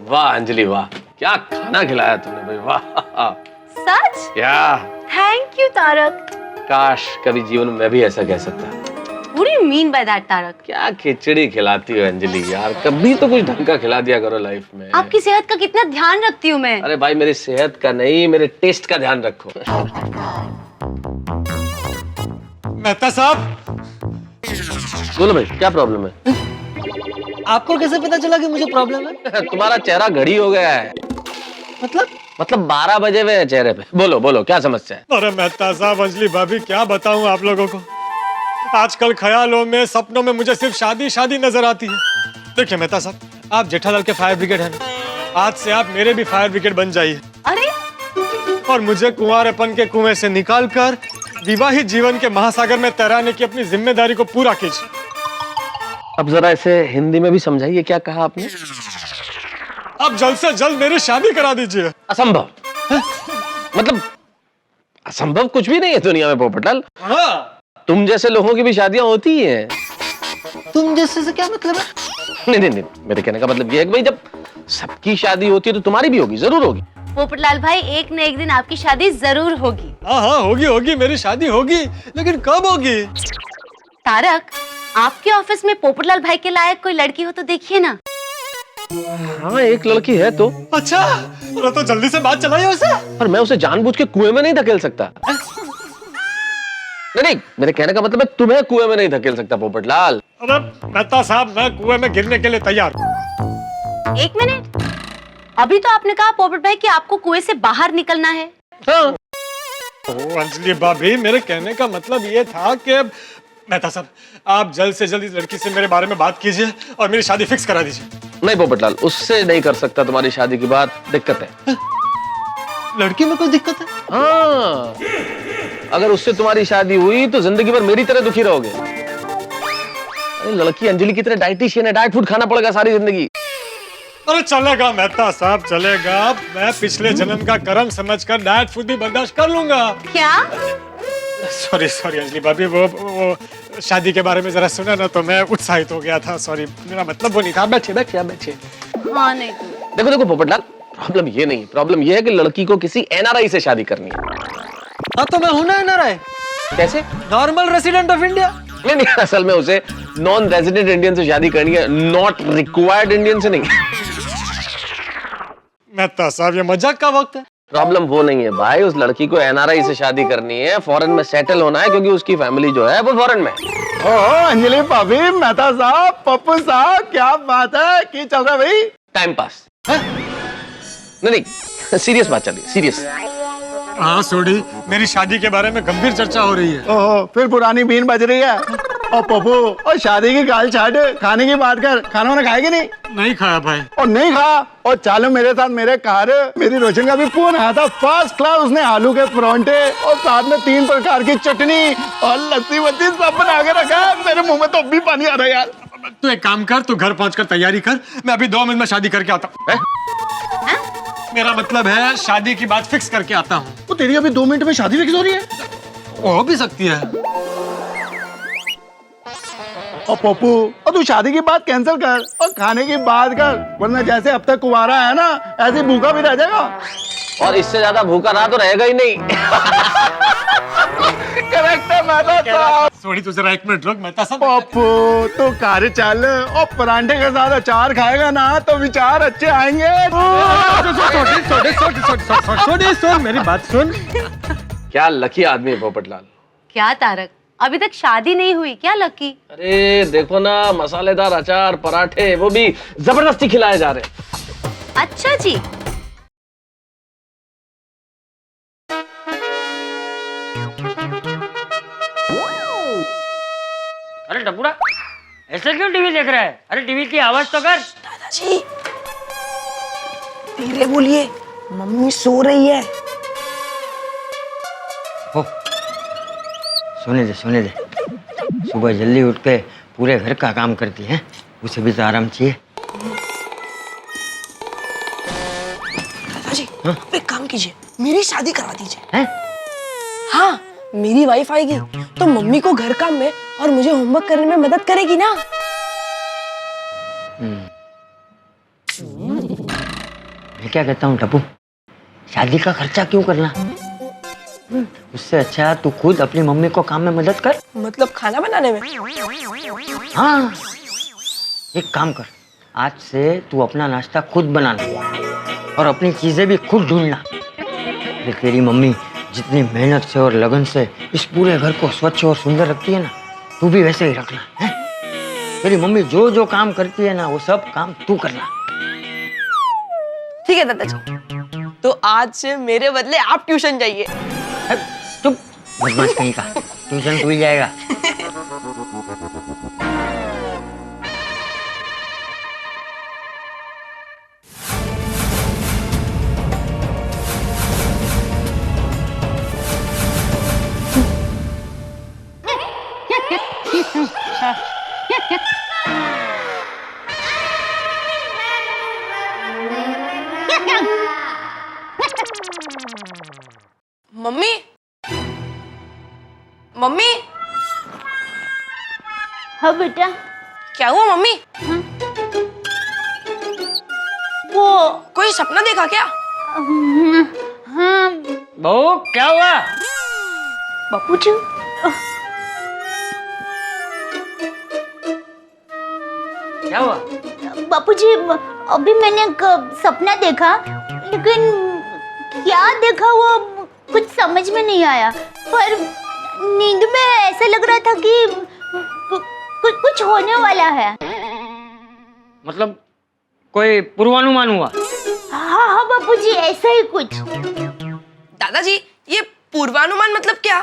वाह अंजलि वाह, क्या खाना खिलाया तुमने भाई, वाह। सच? क्या? Thank you Tarak. काश कभी जीवन में मैं भी ऐसा कह सकता। What do you mean by that, Tarak? क्या खिचड़ी खिलाती हो अंजलि यार, कभी तो कुछ ढंग का खिला दिया करो लाइफ में। आपकी सेहत का कितना ध्यान रखती हूँ मैं। अरे भाई मेरी सेहत का नहीं, मेरे टेस्ट का ध्यान रखो। मेहता साहब, बोलो भाई क्या प्रॉब्लम है? आपको कैसे पता चला कि मुझे प्रॉब्लम है? तुम्हारा चेहरा घड़ी हो गया है। मतलब 12 बजे हुए हैं चेहरे पे। बोलो बोलो क्या समस्या है? अरे मेहता साहब, अंजलि भाभी, क्या बताऊं आप लोगों को, आजकल ख्यालों में सपनों में मुझे सिर्फ शादी शादी नजर आती है। देखिए मेहता साहब, आप जेठालाल के फायर ब्रिगेड हैं ना, आज से आप मेरे भी फायर ब्रिगेड बन जाइए। अरे और मुझे कुंवारेपन के कुएं से निकालकर विवाहित जीवन के महासागर में तैराने की अपनी जिम्मेदारी को पूरा कीजिए। अब जरा इसे हिंदी में भी समझाइए, क्या कहा आपने? अब जल्द से जल्द मेरी शादी करा दीजिए। असंभव। मतलब असंभव कुछ भी नहीं है दुनिया में पोपटलाल। हाँ। तुम जैसे लोगों की भी शादियां होती ही हैं। तुम जैसे से क्या मतलब है? नहीं, मेरे कहने का मतलब ये है कि भाई जब सबकी शादी होती है तो तुम्हारी भी होगी, जरूर होगी। पोपटलाल भाई, एक न एक दिन आपकी शादी जरूर होगी। हाँ होगी, मेरी शादी होगी, लेकिन कब होगी? तारक, आपके ऑफिस में पोपटलाल भाई के लायक कोई लड़की हो तो देखिए ना। हाँ एक लड़की है तो। अच्छा, तो जल्दी से बात चलाइए उसे। पर मैं उसे जानबूझ के कुएं में नहीं धकेल सकता। नहीं, मेरे कहने का मतलब है तुम्हें कुएं में नहीं धकेल सकता पोपटलाल। अरे मेहता साहब, मैं कुएं में गिरने के लिए तैयार हूँ। एक मिनट, अभी तो आपने कहा पोपट भाई कि आपको कुएं से बाहर निकलना है। हाँ। ओ अंजलि भाभी, मेरे कहने का मतलब ये था कि मेहता साहब, आप जल्द से जल्द इस लड़की से मेरे बारे में बात कीजिए और मेरी शादी फिक्स करा दीजिए। नहीं पोपटलाल, उससे नहीं कर सकता तुम्हारी शादी की बात, दिक्कत है। लड़की में कोई दिक्कत है? हाँ, अगर उससे तुम्हारी शादी हुई तो जिंदगी भर मेरी तरह दुखी रहोगे। अरे लड़की अंजलि की तरह डाइटिशियन है, डाइट फूड खाना पड़ेगा सारी जिंदगी। अरे चलेगा मेहता साहब, चलेगा। मैं पिछले जन्म का कर्म समझकर डाइट फूड भी बर्दाश्त कर लूंगा। क्या? सॉरी अंजलि भाभी, वो शादी के बारे में जरा सुना ना तो मैं उत्साहित हो गया था। सॉरी, मेरा मतलब वो नहीं था। बैठिए। हाँ नहीं तो। देखो पोपटलाल, प्रॉब्लम ये नहीं, प्रॉब्लम ये है कि लड़की को किसी एनआरआई से शादी करनी है। हाँ तो मैं हूं ना एनआरआई। कैसे? Normal resident of India. नहीं, असल में उसे नॉन रेजिडेंट इंडियन से शादी करनी है, नॉट रिक्वायर्ड इंडियन से नहीं। मेहता साहब, ये मजाक का वक्त है। प्रॉब्लम वो नहीं है भाई, उस लड़की को एनआरआई से शादी करनी है, फॉरेन में सेटल होना है, क्योंकि उसकी फैमिली जो है वो फॉरेन में। ओह अंजलि भाभी, मेहता साहब, पप्पू साहब, क्या बात है, क्या चल रहा है भाई? Time pass. नहीं, सीरियस बात चल रही है, सीरियस। हाँ सोडी, मेरी शादी के बारे में गंभीर चर्चा हो रही है। ओह, फिर पुरानी बीन बज रही है। और पप्पू और शादी की गाल छाट, खाने की बात कर। खाना वाना खाएगी नहीं? नहीं खाया भाई। और नहीं खा और चालो मेरे साथ मेरे कार। मेरी रोशन का भी फोन आया था, फर्स्ट क्लास। उसने आलू के परांठे और साथ में 3 प्रकार की चटनी और लस्सी वस्सी सब बना के रखा है। मेरे मुंह में तो अब भी पानी आ रहा है यार। तू एक काम कर, तू घर पहुंचकर तैयारी कर, मैं अभी 2 मिनट में शादी करके आता हूँ। मेरा मतलब है शादी की बात फिक्स करके आता हूँ। तो तेरी अभी 2 मिनट में शादी फिक्स हो रही है? हो भी सकती है। और पप्पू और तू शादी की बात कैंसिल कर और खाने की बात कर, वरना जैसे अब तक कुंवारा है ना ऐसे भूखा भी रह जाएगा। और इससे ज्यादा भूखा रहा तो रहेगा ही नहीं। करेक्ट है मेहता साहब। सॉरी, तू जरा 1 मिनट रुक। मेहता साहब पप्पू तो कार चल और परांठे के साथ अचार खाएगा ना तो विचार अच्छे आएंगे। मेरी बात सुन। क्या लकी आदमी है पोपटलाल। क्या तारक, अभी तक शादी नहीं हुई क्या लकी? अरे देखो ना, मसालेदार अचार पराठे वो भी जबरदस्ती खिलाए जा रहे। अच्छा जी। अरे टपुरा, ऐसे क्यों टीवी देख रहा है? अरे टीवी की आवाज तो कर। दादाजी धीरे बोलिए, मम्मी सो रही है। सोने दे। सुबह जल्दी उठ के पूरे घर का काम करती है, उसे भी तो आराम चाहिए। दादाजी आप एक काम कीजिए, मेरी शादी करवा दीजिए। हाँ, मेरी वाइफ आएगी तो मम्मी को घर काम में और मुझे होमवर्क करने में मदद करेगी ना। मैं क्या कहता हूँ टप्पू, शादी का खर्चा क्यों करना? उससे अच्छा तू खुद अपनी मम्मी को काम में मदद कर। मतलब खाना बनाने में? हाँ, एक काम कर, आज से तू अपना नाश्ता खुद बनाना और अपनी चीजें भी खुद ढूंढना। तेरी मम्मी जितनी मेहनत से और लगन से इस पूरे घर को स्वच्छ और सुंदर रखती है ना, तू भी वैसे ही रखना है। तेरी मम्मी जो जो काम करती है ना, वो सब काम तू करना। ठीक है दादाजी, तो आज से मेरे बदले आप ट्यूशन जाइए। चुप, बदमाश कहीं का, ट्यूशन तू ही जाएगा। Mummy, mummy. हाँ बेटा। क्या हुआ मम्मी? वो कोई सपना देखा क्या? हाँ। बहू क्या हुआ? बापूजी क्या हुआ? बापूजी, अभी मैंने एक सपना देखा, लेकिन क्या देखा वो कुछ समझ में नहीं आया। पर नींद में ऐसा लग रहा था कि कुछ होने वाला है। मतलब कोई पूर्वानुमान हुआ? हाँ बापूजी, ऐसा ही कुछ। दादाजी ये पूर्वानुमान मतलब क्या?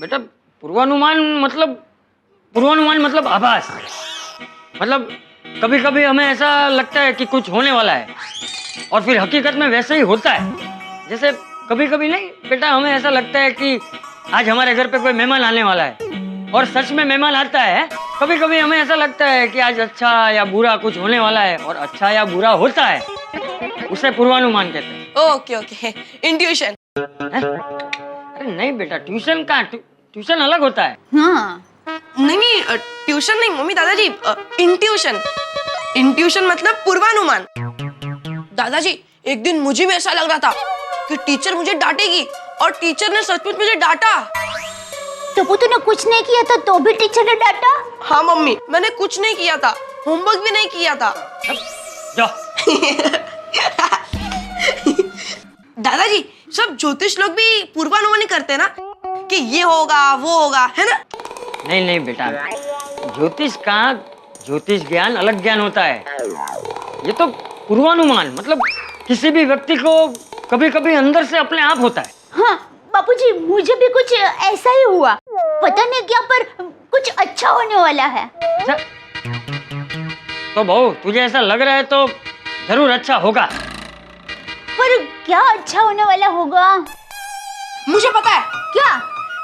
बेटा पूर्वानुमान मतलब आभास। मतलब कभी कभी हमें ऐसा लगता है कि कुछ होने वाला है और फिर हकीकत में वैसे ही होता है। जैसे कभी कभी नहीं बेटा, हमें ऐसा लगता है कि आज हमारे घर पे कोई मेहमान आने वाला है और सच में मेहमान आता है। कभी कभी हमें ऐसा लगता है कि आज अच्छा या बुरा कुछ होने वाला है और अच्छा या बुरा होता है, उसे पूर्वानुमान कहते हैं। Okay okay, intuition. अरे नहीं बेटा, ट्यूशन का ट्यूशन अलग होता है। हाँ। नहीं, ट्यूशन नहीं मम्मी, दादाजी इंट्यूशन। इंट्यूशन मतलब पूर्वानुमान। दादाजी एक दिन मुझे भी ऐसा लग रहा था कि टीचर मुझे डांटेगी और टीचर ने सचमुच मुझे डांटा। तो तूने कुछ नहीं किया था तो भी टीचर ने डांटा? हाँ मम्मी, मैंने कुछ नहीं किया था, होमवर्क भी नहीं किया था। दादाजी सब ज्योतिष लोग भी पूर्वानुमान करते हैं ना कि ये होगा वो होगा, है ना? नहीं बेटा, ज्योतिष ज्ञान अलग ज्ञान होता है। ये तो पूर्वानुमान मतलब किसी भी व्यक्ति को कभी कभी अंदर से अपने आप होता है। हाँ, बापूजी मुझे भी कुछ ऐसा ही हुआ, पता नहीं क्या पर कुछ अच्छा होने वाला है। तो बहू तुझे ऐसा लग रहा है तो जरूर अच्छा होगा। पर क्या अच्छा होने वाला होगा? मुझे पता है। क्या?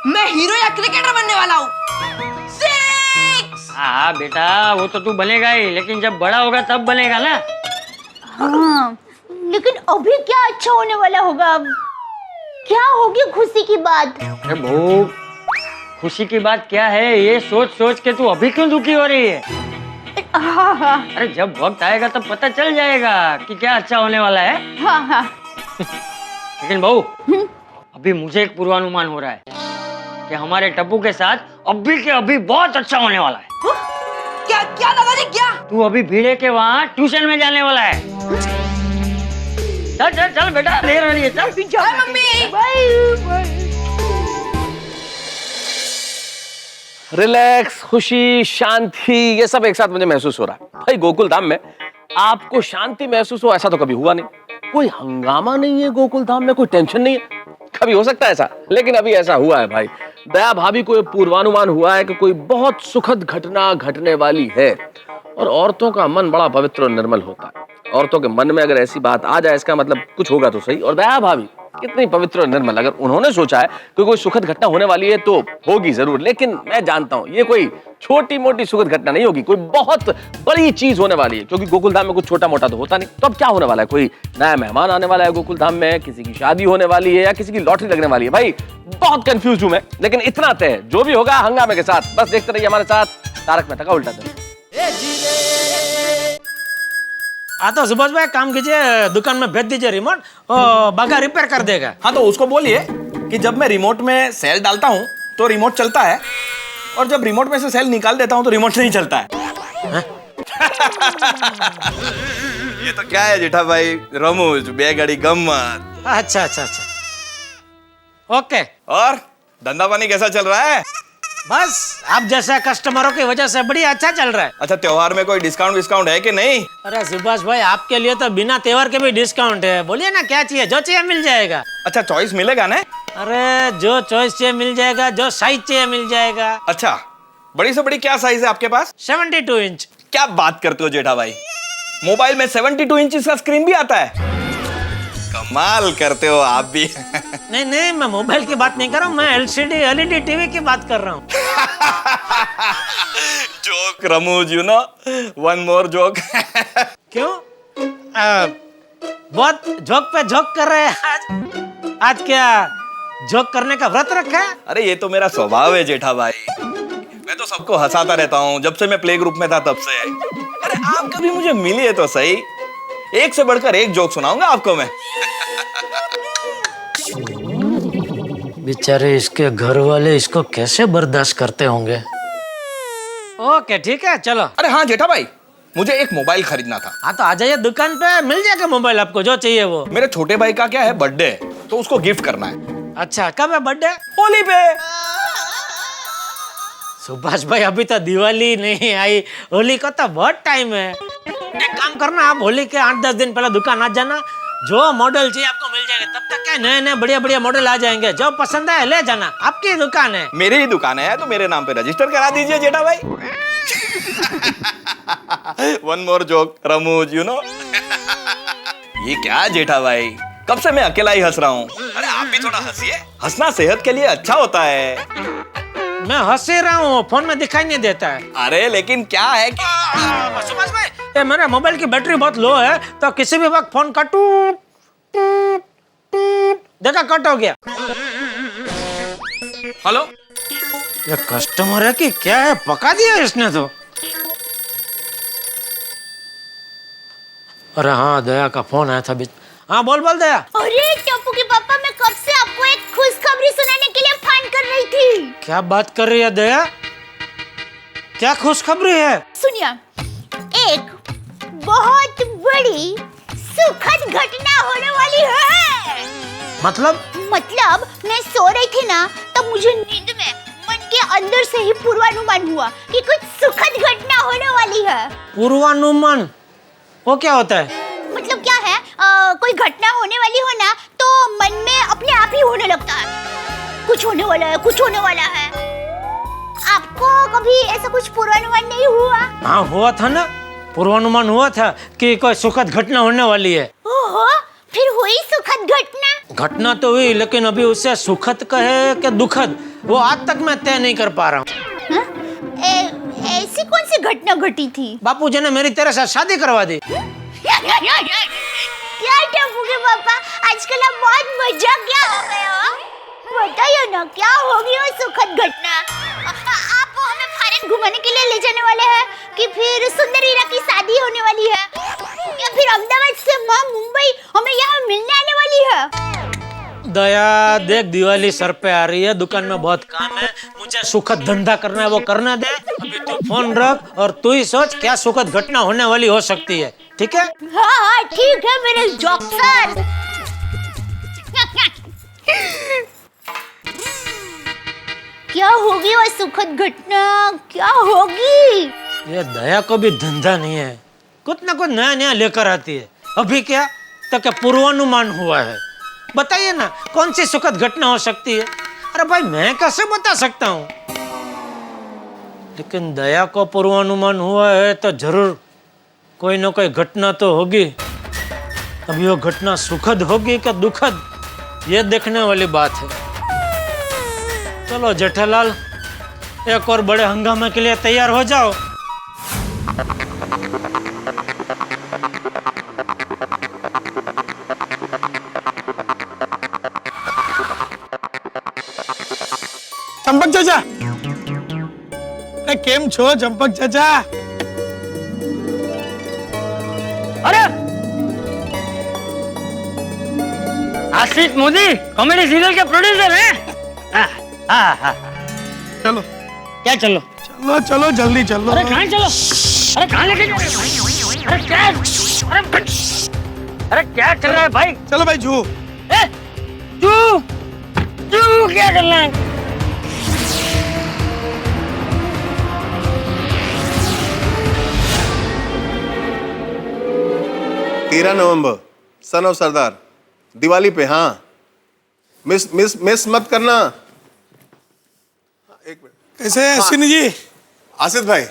मैं हीरो या क्रिकेटर बनने वाला हूँ। हाँ बेटा वो तो तू बनेगा ही, लेकिन जब बड़ा होगा तब बनेगा ना। हाँ, लेकिन अभी क्या अच्छा होने वाला होगा? क्या होगी खुशी की बात? अरे बहू खुशी की बात क्या है ये सोच सोच के तू अभी क्यों दुखी हो रही है? हाँ। अरे जब वक्त आएगा तब पता चल जाएगा कि क्या अच्छा होने वाला है। हाँ। लेकिन बहू अभी मुझे एक पूर्वानुमान हो रहा है कि हमारे टप्पू के साथ अभी के अभी बहुत अच्छा होने वाला है। क्या क्या दादाजी क्या? तू अभी भीड़े के वहाँ ट्यूशन में जाने वाला है। चल चल चल बेटा देर हो रही है, चल। Bye mummy. बाय। रिलैक्स, खुशी, शांति, ये सब एक साथ मुझे महसूस हो रहा है। भाई गोकुल धाम में आपको शांति महसूस हो ऐसा तो कभी हुआ नहीं। कोई हंगामा नहीं है गोकुल धाम में, कोई टेंशन नहीं है। कभी हो सकता है ऐसा, लेकिन अभी ऐसा हुआ है भाई। दया भाभी को पूर्वानुमान हुआ है कि कोई बहुत सुखद घटना घटने वाली है। और औरतों का मन बड़ा पवित्र और निर्मल होता है। औरतों के मन में अगर ऐसी बात आ जाए इसका मतलब कुछ होगा तो सही। और दया भाभी कितनी पवित्र और निर्मल, अगर उन्होंने सोचा है कि कोई सुखद घटना होने वाली है तो होगी जरूर। लेकिन मैं जानता हूं ये कोई छोटी मोटी सुखद घटना नहीं होगी, कोई बहुत बड़ी चीज होने वाली है। क्योंकि गोकुल धाम में कुछ छोटा मोटा तो होता नहीं। तो अब क्या होने वाला है? कोई नया मेहमान आने वाला है गोकुल धाम में, किसी की शादी होने वाली है या किसी की लॉटरी लगने वाली है। भाई बहुत कंफ्यूज हूं मैं, लेकिन इतना तय है जो भी होगा हंगामे के साथ। बस देखते रहिए हमारे साथ तारक मेहता का उल्टा चश्मा। तो सुभाष भाई काम कीजिए, दुकान में भेज दीजिए रिमोट, बागा रिपेयर कर देगा। हाँ तो उसको बोलिए कि जब मैं रिमोट में सेल डालता हूँ तो रिमोट चलता है, और जब रिमोट में से सेल निकाल देता हूँ तो रिमोट नहीं चलता है। ये तो क्या है जेठा भाई, रमूज बेगड़ी गम्मत। अच्छा अच्छा अच्छा, ओके। और धंधा पानी कैसा चल रहा है? बस आप जैसा कस्टमरों की वजह से बढ़िया अच्छा चल रहा है। अच्छा त्योहार में कोई डिस्काउंट विस्काउंट है कि नहीं? अरे सुभाष भाई आपके लिए तो बिना त्योहार के भी डिस्काउंट है। बोलिए ना क्या चाहिए, जो चाहिए मिल जाएगा। अच्छा चॉइस मिलेगा ना? अरे जो चॉइस चाहिए मिल जाएगा, जो साइज चाहिए मिल जाएगा। अच्छा बड़ी से बड़ी क्या साइज है आपके पास? 72 इंच। क्या बात करते हो जेठा भाई, मोबाइल में 72 इंच का स्क्रीन भी आता है? कमाल करते हो आप भी। नहीं नहीं मैं मोबाइल की बात नहीं कर रहा हूँ, मैं LCD LED टीवी की बात कर रहा हूँ। जोक रमूज, you know, one more joke. क्यों? बहुत जोक पे जोक कर रहे हैं आज क्या जोक करने का व्रत रखा है? अरे ये तो मेरा स्वभाव है जेठा भाई, मैं तो सबको हंसाता रहता हूँ जब से मैं प्ले ग्रुप में था तब से। अरे आप कभी मुझे मिलिए तो सही, एक से बढ़कर एक जोक सुनाऊंगा आपको मैं। बेचारे इसके घर वाले इसको कैसे बर्दाश्त करते होंगे। ओके ठीक है चलो। अरे हाँ जेठा भाई, मुझे एक मोबाइल खरीदना था। हाँ तो आ जाइए दुकान पे, मिल जाएगा मोबाइल आपको जो चाहिए वो। मेरे छोटे भाई का क्या है बर्थडे, तो उसको गिफ्ट करना है। अच्छा कब है बर्थडे? होली पे। सुभाष भाई अभी तो दिवाली नहीं आई, होली का तो बहुत टाइम है। एक काम करना, आप होली के 8-10 दिन पहले दुकान आ जाना, जो मॉडल चाहिए आपको मिल जाएगा। तब तक क्या नए नए बढ़िया बढ़िया मॉडल आ जाएंगे, जो पसंद है ले जाना। आपकी दुकान है। मेरी ही दुकान है तो मेरे नाम पे रजिस्टर करा दीजिए जेठा भाई। वन मोर जोक रमूज, यू नो। ये क्या जेठा भाई, कब से मैं अकेला ही हंस रहा हूँ। अरे आप भी थोड़ा हंसिए, हंसना सेहत के लिए अच्छा होता है। मैं हंस ही रहा हूँ, फोन में दिखाई नहीं देता है। अरे लेकिन क्या है कि सुभाष भाई मेरे मोबाइल की बैटरी बहुत लो है, तो किसी भी वक्त फोन कटू देखा कट हो गया। हेलो, ये कस्टमर है कि क्या है, पका दिया इसने तो। अरे हाँ दया का फोन आया था बीच। हाँ बोल बोल दया। अरे टप्पू के पापा, मैं कब से आपको एक खुशखबरी सुनाने के लिए फोन कर रही थी। क्या बात कर रही है दया, क्या खुशखबरी है? सुनिए, एक बहुत बड़ी सुखद घटना होने वाली है। मतलब मैं सो रही थी ना, तब मुझे नींद में मन के अंदर से ही पूर्वानुमान हुआ कि कुछ सुखद घटना होने वाली है। पूर्वानुमान वो क्या होता है? मतलब क्या है, कोई घटना होने वाली हो ना तो मन में अपने आप ही होने लगता है। कुछ होने वाला है, कुछ होने वाला है। आपको कभी ऐसा कुछ पूर्वानुमान नहीं हुआ? हाँ हुआ था ना, पूर्वानुमान हुआ था कि कोई सुखद घटना होने वाली है। ओहो, फिर हुई सुखद घटना? घटना तो हुई, लेकिन अभी उसे सुखद कहे कि दुखद, वो आज तक मैं तय नहीं कर पा रहा हूँ। ऐसी कौन सी घटना घटी थी? बापूजी ने मेरी तेरे साथ शादी करवा दी। क्या टप्पू के पापा, आजकल आप बहुत मजाकिया हो गए हो। बताइए ना, क्या होगी वो सुखद घटना? आप हमें भारत घुमाने के लिए ले जाने वाले हैं कि फिर सुंदर हीरा की शादी होने वाली है, या फिर अहमदाबाद से माँ मुंबई हमें यहाँ मिलने आने वाली है? दया देख, दिवाली सर पे आ रही है, दुकान में बहुत काम है, मुझे सुखद धंधा करना है वो करना दे। अभी तू फोन रख और तू ही सोच क्या सुखद घटना होने वाली हो सकती है, ठीक है? हाँ ठीक है मेरे जोक्सर। क्या होगी वो सुखद घटना, क्या होगी? ये दया को भी धंधा नहीं है, कुछ ना कुछ नया नया लेकर आती है। अभी क्या तो क्या पूर्वानुमान हुआ है, बताइए ना कौन सी सुखद घटना हो सकती है? अरे भाई मैं कैसे बता सकता हूँ, लेकिन दया को पूर्वानुमान हुआ है तो जरूर कोई ना कोई घटना तो होगी। अभी वो घटना सुखद होगी क्या दुखद, ये देखने वाली बात है। चलो जेठालाल, एक और बड़े हंगामे के लिए तैयार हो जाओ। चंपक चाचा, अरे केम छो चंपक चाचा? अरे आशीष मोदी कॉमेडी सीरियल के प्रोड्यूसर हैं? हाँ। चलो। क्या चलो? चलो चलो जल्दी चलो। अरे कहाँ चलो? अरे कहाँ लेके जा रहे हो? अरे क्या? अरे क्या कर रहा है भाई? चलो भाई जू। जू क्या करना है? 13 नवंबर, सन ऑफ सरदार, दिवाली पे। हाँ, मिस मत करना। एक मिनट। कैसे हैं अश्विनी जी? आसिफ भाई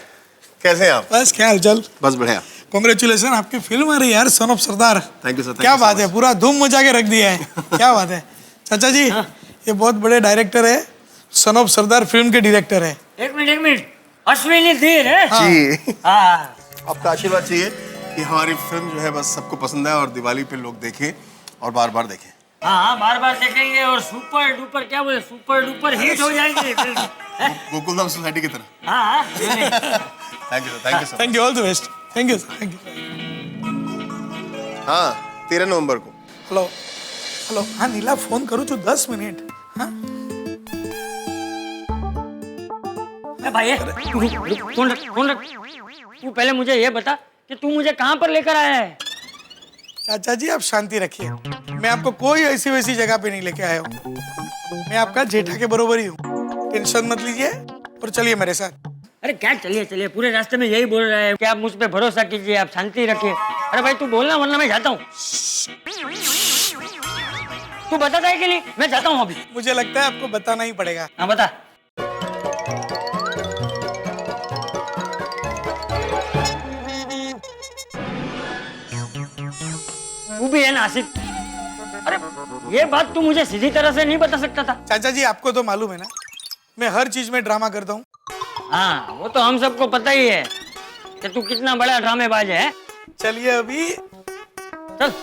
कैसे हैं आप? बस क्या हालचाल? बस बढ़िया। कांग्रेचुलेशन, आपकी फिल्म आ रही है यार, son of Sardar. Thank you sir. क्या बात है, पूरा धूम मचा के रख दिया है। क्या बात है चाचा जी, ये बहुत बड़े डायरेक्टर है, सन ऑफ सरदार फिल्म के डायरेक्टर है। एक मिनट, अश्विनी धीर है जी। हाँ। आपका आशीर्वाद चाहिए कि हमारी फिल्म जो है बस सबको पसंद है और दिवाली पे लोग देखें और बार बार देखें। हाँ, बार बार देखेंगे और सुपर डुपर, क्या बोले, सुपर डुपर हिट हो जाएंगे। गोकुलधाम सोसाइटी की तरह। हाँ। Thank you sir, thank you sir. Thank you, all the best. Thank you sir, thank you. हाँ 13 नवंबर को। हेलो। हाँ नीला, फोन करूँ तो 10 मिनट। हाँ भाई कौन रख? तू पहले मुझे ये बता कि तू मुझे कहाँ पर लेकर आया है? चाचा जी आप शांति रखिए, मैं आपको कोई ऐसी वैसी जगह पे नहीं लेके आया हूँ। मैं आपका जेठा के बरोबर ही हूँ, टेंशन मत लीजिए और चलिए मेरे साथ। अरे क्या चलिए, पूरे रास्ते में यही बोल रहा है कि आप मुझ पे भरोसा कीजिए, आप शांति रखिए। अरे भाई तू बोलना वरना मैं जाता हूँ। तू बताता है कि नहीं? मैं जाता हूँ अभी। मुझे लगता है आपको बताना ही पड़ेगा। हाँ बता। तू भी है ना आसिफ? अरे ये बात तू मुझे सीधी तरह से नहीं बता सकता था? चाचा जी आपको तो मालूम है ना, मैं हर चीज में ड्रामा करता हूँ। हाँ वो तो हम सबको पता ही है कि तू कितना बड़ा ड्रामेबाज है। चलिए अभी चल।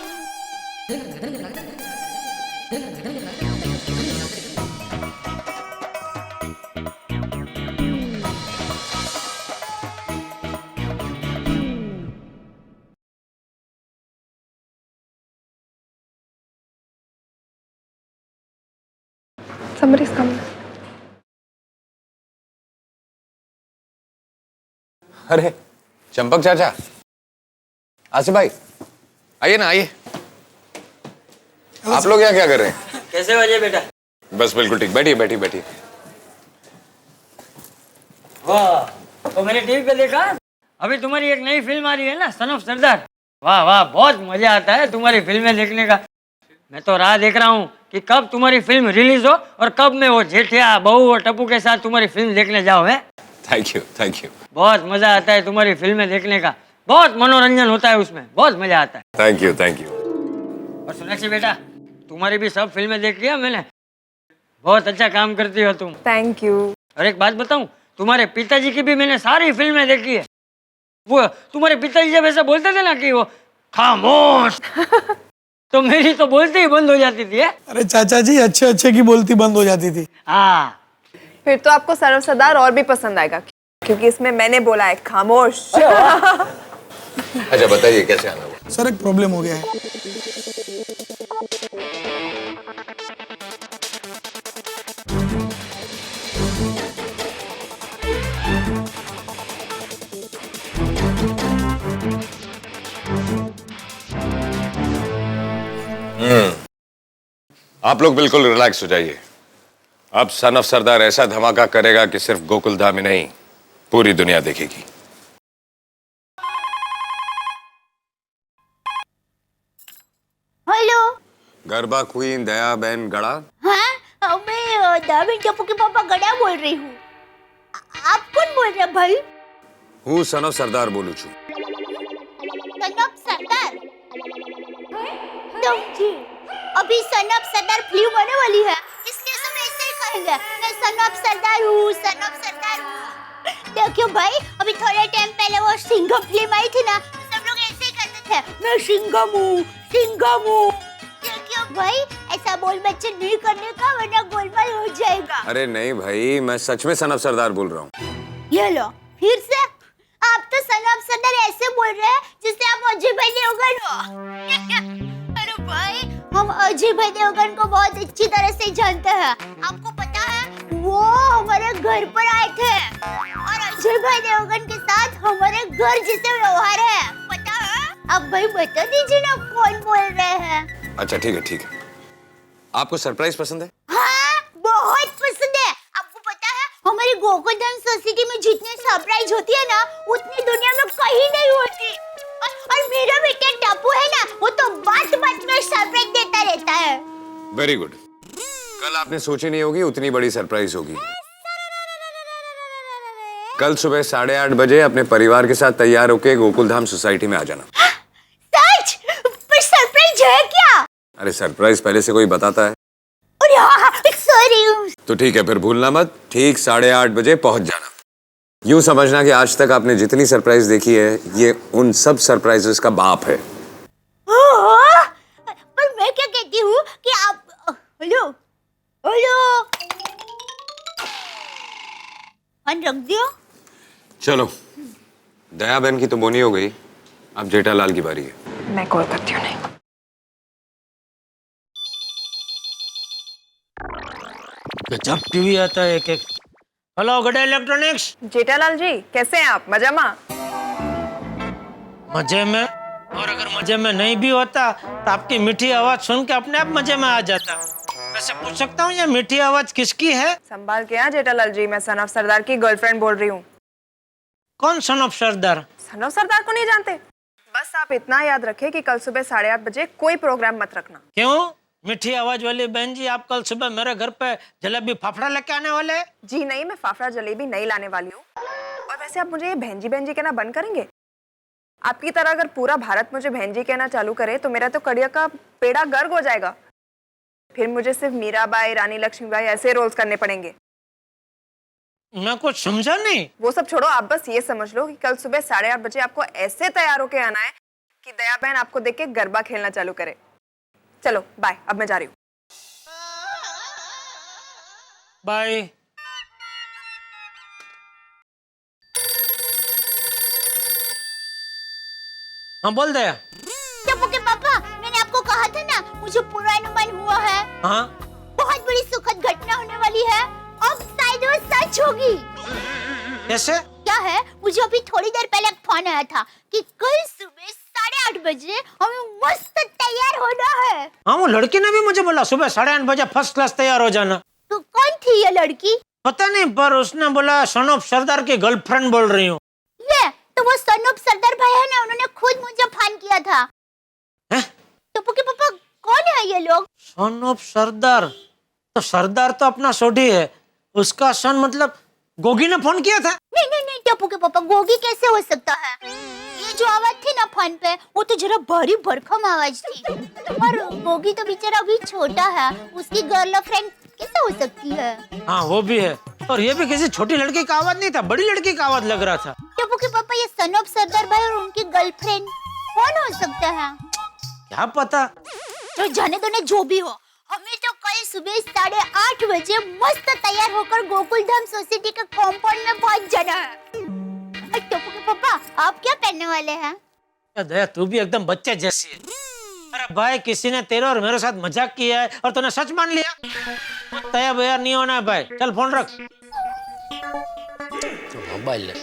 Somebody's coming. अरे चंपक चाचा, आसिफ भाई आइए ना, आइए। आप लोग यहाँ क्या कर रहे हैं? कैसे बजे बेटा? बस बिल्कुल ठीक, बैठिए। वाह, तो मैंने टीवी पे देखा अभी तुम्हारी एक नई फिल्म आ रही है ना, सन ऑफ सरदार। वाह बहुत मजा आता है तुम्हारी फिल्में देखने का। मैं तो राह देख रहा हूँ कि कब तुम्हारी फिल्म रिलीज हो और कब मैं वो जेठिया बहू और टप्पू के साथ तुम्हारी फिल्म देखने जाऊँ है। Thank you thank you. बहुत मजा आता है तुम्हारी फिल्में देखने का, बहुत मनोरंजन होता है उसमें, बहुत मजा आता है। Thank you thank you. और सोनाक्षी बेटा, तुम्हारी भी सब फिल्में देख लिया मैंने, बहुत अच्छा काम करती हो तुम। Thank you. और एक बात बताऊं, तुम्हारे पिताजी की भी मैंने सारी फिल्में देखी है। वो तुम्हारे पिताजी जब ऐसा बोलते थे ना कि वो खामोश तो मेरी तो बोलते ही बंद हो जाती थी। अरे चाचा जी, अच्छे अच्छे की बोलती बंद हो जाती थी। हाँ, फिर तो आपको सर्व सरदार और भी पसंद आएगा, क्योंकि इसमें मैंने बोला है खामोश। अच्छा बताइए कैसे आना हुआ? सर एक प्रॉब्लम हो गया है। आप लोग बिल्कुल रिलैक्स हो जाइए। अब सन ऑफ सरदार ऐसा धमाका करेगा कि सिर्फ गोकुलधाम ही नहीं, पूरी दुनिया देखेगी। हेलो। गरबा क्वीन दया बहन गड़ा। हाँ, मैं दाविन टप्पू के पापा गड़ा बोल रही हूँ। आप कौन बोल रहे भाई? हूँ सन ऑफ सरदार बोलू छू। सन ऑफ सरदार? जी, अभी सन ऑफ सरदार फिल्म आने वाली है, इसलिए सब ऐसे ही कहेंगे, मैं सन ऑफ सरदार हूँ, सन ऑफ सरदार हूँ। देखियो भाई, अभी थोड़े टाइम पहले वो सिंघम फिल्म आई थी ना, सब लोग ऐसे ही कहते थे, मैं सिंघम हूँ, सिंघम हूँ। देखियो भाई, ऐसा बोल बच्चे नहीं करने का, वरना गोलमाल हो जाएगा। अरे नहीं भाई, मैं सच में सन ऑफ सरदार बोल रहा हूँ। ये लो, फिर से आप तो सन ऑफ सरदार ऐसे बोल रहे हैं जिससे आप अजय भाई देवगन हो। अरे भाई, हम अजय भाई देवगन को बहुत अच्छी तरह से जानते हैं। आपको पता है, वो हमारे घर पर आए थे और अजय भाई देवगन के साथ हमारे घर जैसे व्यवहार है, पता है? अब भाई बता दीजिए ना कौन बोल रहे हैं। अच्छा ठीक है ठीक है। आपको सरप्राइज पसंद है? हाँ, बहुत पसंद है। आपको पता है, हमारी गोकुलधाम सोसाइटी में जितनी सरप्राइज होती है ना, उतनी दुनिया में कहीं नहीं होती। और मेरा बेटा टप्पू है ना, वो तो बात बात में सरप्राइज देता रहता है। Very good. कल आपने सोची नहीं होगी उतनी बड़ी सरप्राइज होगी। कल सुबह 8:30 बजे अपने परिवार के साथ तैयार होके गोकुलधाम सोसाइटी में आ जाना। सच? पर सरप्राइज है क्या? अरे सरप्राइज पहले से कोई बताता है? अरे हाँ, सॉरी। तो ठीक है, फिर भूलना मत, ठीक 8:30 बजे पहुंच जाना। यूं समझना कि आज तक आपने जितनी सरप्राइज देखी है, ये उन सब सरप्राइजेस का बाप है। पर मैं क्या कहती हूँ कि आप हेलो हेलो फोन रख दियो। चलो, दया बहन की तो बोनी हो गई, अब जेठालाल की बारी है। मैं कॉल करती हूँ। नहीं, गजब टीवी आता है एक एक। हेलो गड़ा इलेक्ट्रॉनिक्स। जेठालाल जी कैसे हैं आप? मजा में? मजे में? और अगर मजे में नहीं भी होता तो आपकी मीठी आवाज सुन के अपने आप मजे में आ जाता। वैसे पूछ सकता हूँ ये मीठी आवाज किसकी है? संभाल के जेठालाल जी, मैं सन ऑफ सरदार की गर्लफ्रेंड बोल रही हूँ। कौन son of Sardar? Son of सरदार को नहीं जानते? बस आप इतना याद रखें कि कल सुबह 8:30 बजे कोई प्रोग्राम मत रखना। क्यों? मीठी आवाज वाली बहन जी, आप कल सुबह मेरे घर पे जलेबी फाफड़ा लेके आने वाले? जी नहीं, मैं फाफड़ा जलेबी नहीं लाने वाली हूँ। और वैसे आप मुझे बहन जी कहना बंद करेंगे? आपकी तरह अगर पूरा भारत मुझे बहन जी कहना चालू करे तो मेरा तो कड़िया का पेड़ा गर्ग हो जाएगा। फिर मुझे सिर्फ मीराबाई, रानी लक्ष्मीबाई ऐसे रोल्स करने पड़ेंगे। मैं कुछ समझा नहीं। वो सब छोड़ो, आप बस ये समझ लो कि कल सुबह 8:30 बजे आपको ऐसे तैयार होके आना है कि दया बहन आपको देख के गरबा खेलना चालू करे। चलो बाय, अब मैं जा रही हूँ। बाय। हाँ बोल दे। टप्पू के पापा, मैंने आपको कहा था ना, मुझे पूर्वानुमान हुआ है। हाँ? बहुत बड़ी सुखद घटना होने वाली है। अब शायद वो सच होगी। कैसे? क्या है, मुझे अभी थोड़ी देर पहले एक फोन आया था कि कल सुबह 8:30 बजे हमें मस्त तैयार होना है। हाँ, वो लड़की ने भी मुझे बोला सुबह 8:30 बजे फर्स्ट क्लास तैयार हो जाना। तो कौन थी ये लड़की? पता नहीं, पर उसने बोला सन ऑफ सरदार की गर्लफ्रेंड बोल रही हूँ। ये तो वो सन ऑफ सरदार भाई है ना, उन्होंने खुद मुझे फोन किया था। टप्पू के पापा, कौन है है ये लोग? सन ऑफ सरदार? तो सरदार तो अपना सोढ़ी है, उसका सन मतलब गोगी ने फोन किया था? नहीं नहीं नहीं टप्पू के पापा, गोगी कैसे हो सकता है? ये जो आवाज थी ना फोन पे, वो तो जरा भारी भरकम आवाज थी। और गोगी तो बेचारा अभी छोटा है, उसकी गर्लफ्रेंड कैसे हो सकती है? हाँ वो भी है, और ये भी किसी छोटी लड़की का आवाज नहीं था, बड़ी लड़की का आवाज लग रहा था। टप्पू के पापा, ये सन ऑफ सरदार भाई और उनकी गर्लफ्रेंड कौन हो सकता है? क्या पता। तो जाने दो ना, जो भी हो, हमें तो कल सुबह 8:30 बजे मस्त तैयार होकर गोकुलधाम सोसाइटी के कॉम्पाउंड में पहुंच जाना है। टप्पू के पापा, आप क्या पहनने वाले हैं? दया, तू भी एकदम बच्चे जैसी है। अरे भाई, किसी ने तेरे और मेरे साथ मजाक किया है और तूने सच मान लिया। तैयार बयार नहीं होना है भाई, चल फोन रख। मोबाइल ले।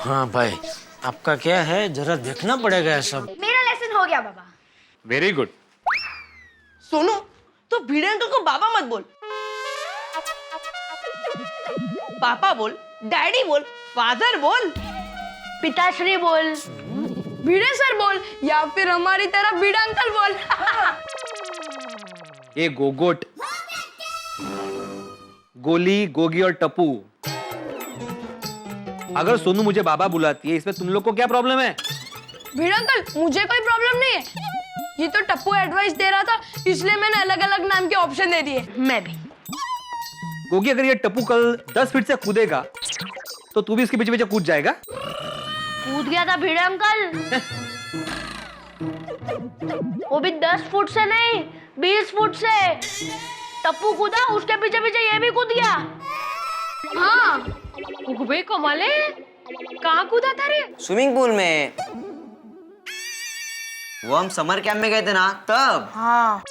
हाँ भाई, आपका क्या है, जरा देखना पड़ेगा ये सब। मेरा लेसन हो गया बाबा। Very good. सोनू, तो भिड़े अंकल को बाबा मत बोल, पापा बोल, डैडी बोल, फादर बोल, पिताश्री बोल, भिड़े सर बोल, या फिर हमारी तरफ भिड़ा अंकल बोल। ये गोगोट, गोली, गोगी और टप्पू, अगर सोनू मुझे बाबा बुलाती है, इसमें तुम लोग को क्या प्रॉब्लम है? भिड़ा अंकल, मुझे कोई प्रॉब्लम नहीं है, ये तो टप्पू एडवाइस दे रहा था, इसलिए मैंने अलग अलग नाम के ऑप्शन दे दिए। मैं भी। गोगी, अगर ये टप्पू कल 10 फीट से कूदेगा तो तू भी इसके पीछे पीछे कूद जाएगा? कूद गया था भिड़े अंकल, वो भी 10 फुट से नहीं, 20 फुट से। टप्पू कूदा, उसके पीछे पीछे ये भी कूद गया। हाँ, उगबे कमाले, कहाँ कूदा था रे? स्विमिंग पूल में। वो हम समर कैंप में गए थे ना, तब। हाँ।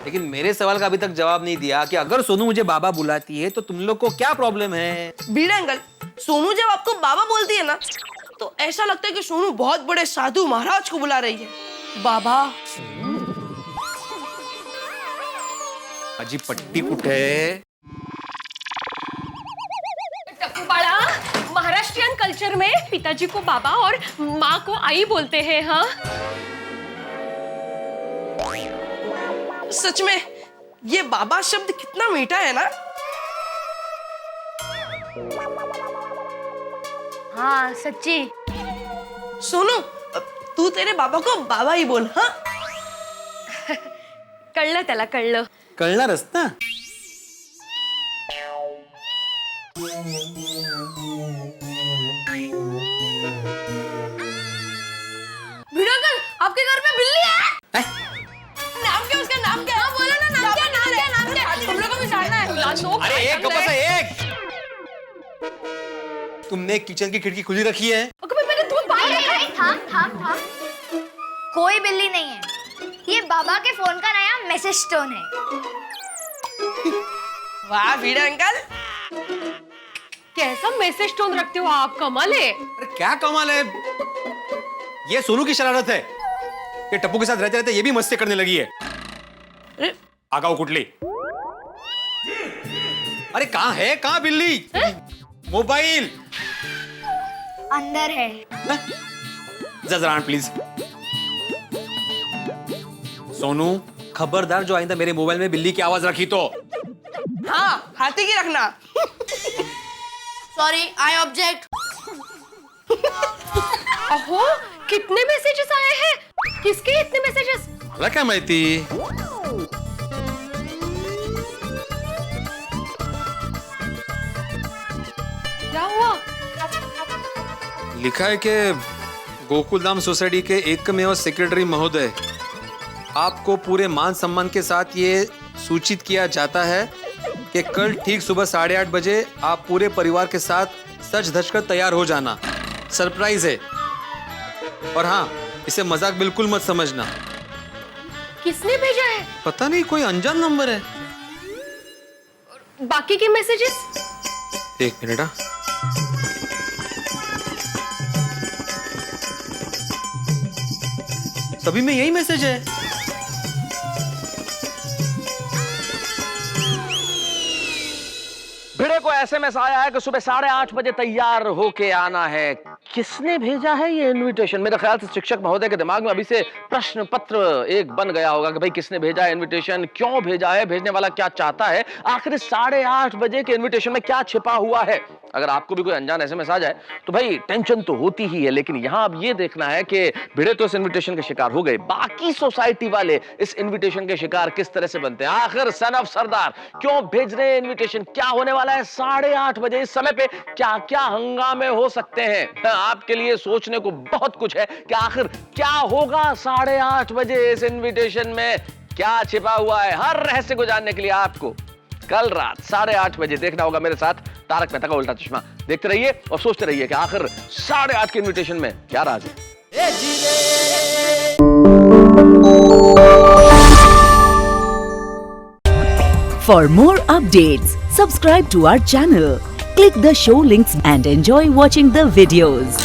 लेकिन मेरे सवाल का अभी तक जवाब नहीं दिया कि अगर सोनू मुझे बाबा बुलाती है तो तुम लोग को क्या प्रॉब्लम है? भिड़ा अंकल, सोनू जब आपको बाबा बोलती है ना, तो ऐसा लगता है कि सोनू बहुत बड़े साधु महाराज को बुला रही है। बाबा। अजी पट्टी कुठे? टप्पू बाळा, महाराष्ट्रियन कल्चर में पिताजी को बाबा और माँ को आई बोलते हैं। हाँ, सच में ये बाबा शब्द कितना मीठा है ना। हाँ सच्ची। सोनू, तू तेरे बाबा को बाबा ही बोल। हाँ, कळलं त्याला, कळलं। कळणारच ना। भिड़ा अंकल, आपके घर में बिल्ली है? नाम क्या उसका, नाम क्या? बोलो ना, नाम क्या? नाम क्या? नाम क्या? हम लोगों को भी जानना है। अरे एक कपड़ा से एक। तुमने किचन की खिड़की खुली रखी है? मैंने दूध बाहर रखा है। थाम थाम थाम, कोई बिल्ली नहीं है, ये बाबा के फोन का नया मैसेज टोन है। वाह भिड़ा अंकल, कैसा मैसेज टोन रखते हो आप, कमाल है। अरे क्या कमाल है, ये सोनू की शरारत है। ये टप्पू के साथ रहते रहते ये भी मस्ती करने लगी है। आगाऊ कुटली। अरे कहाँ है, कहाँ बिल्ली? मोबाइल अंदर है। जजरान प्लीज। सोनू, खबरदार जो आइंदा मेरे मोबाइल में बिल्ली की आवाज रखी तो। हाँ, हाथी की रखना। Sorry, I object. अहो, कितने मैसेजेस आए हैं? किसके इतने मैसेजेस? मला काय माहिती। क्या हुआ? लिखा है कि गोकुलधाम सोसाइटी के एकमेव सेक्रेटरी महोदय, आपको पूरे मान सम्मान के साथ ये सूचित किया जाता है कि कल ठीक सुबह 8:30 बजे आप पूरे परिवार के साथ सज धज कर तैयार हो जाना। सरप्राइज है, और हाँ, इसे मजाक बिल्कुल मत समझना। किसने भेजा है? पता नहीं, कोई अनजान नंबर है। बाकी के मैसेजेस? एक मिनट। हाँ, सभी में यही मैसेज है। भिड़े को एसएमएस आया है कि सुबह 8:30 बजे तैयार होके आना है। किसने भेजा है ये इनविटेशन? मेरे ख्याल से शिक्षक महोदय के दिमाग में अभी से प्रश्न पत्र एक बन गया होगा कि भाई किसने भेजा है इनविटेशन, क्यों भेजा है, भेजने वाला क्या चाहता है, आखिर 8:30 बजे के इनविटेशन में क्या छिपा हुआ है। अगर आपको भी कोई अनजान एसएमएस आ जाए तो भाई टेंशन तो होती ही है, लेकिन यहां अब ये देखना है कि भिड़े तो इस इनविटेशन के शिकार हो गए, बाकी सोसाइटी वाले इस इनविटेशन के शिकार किस तरह से बनते हैं। आखिर सन ऑफ सरदार क्यों भेज रहे हैं इनविटेशन, क्या होने वाला है 8:30 बजे इस समय पे, क्या क्या हंगामे हो सकते हैं। आपके लिए सोचने को बहुत कुछ है कि आखिर क्या होगा 8:30 बजे इस इनविटेशन में, क्या छिपा हुआ है। हर रहस्य को जानने के लिए आपको कल रात 8:30 बजे देखना होगा मेरे साथ तारक मेहता का उल्टा चश्मा। देखते रहिए और सोचते रहिए कि आखिर 8:30 के इनविटेशन में क्या राज है। For more updates, subscribe to our channel, click the show links and enjoy watching the videos.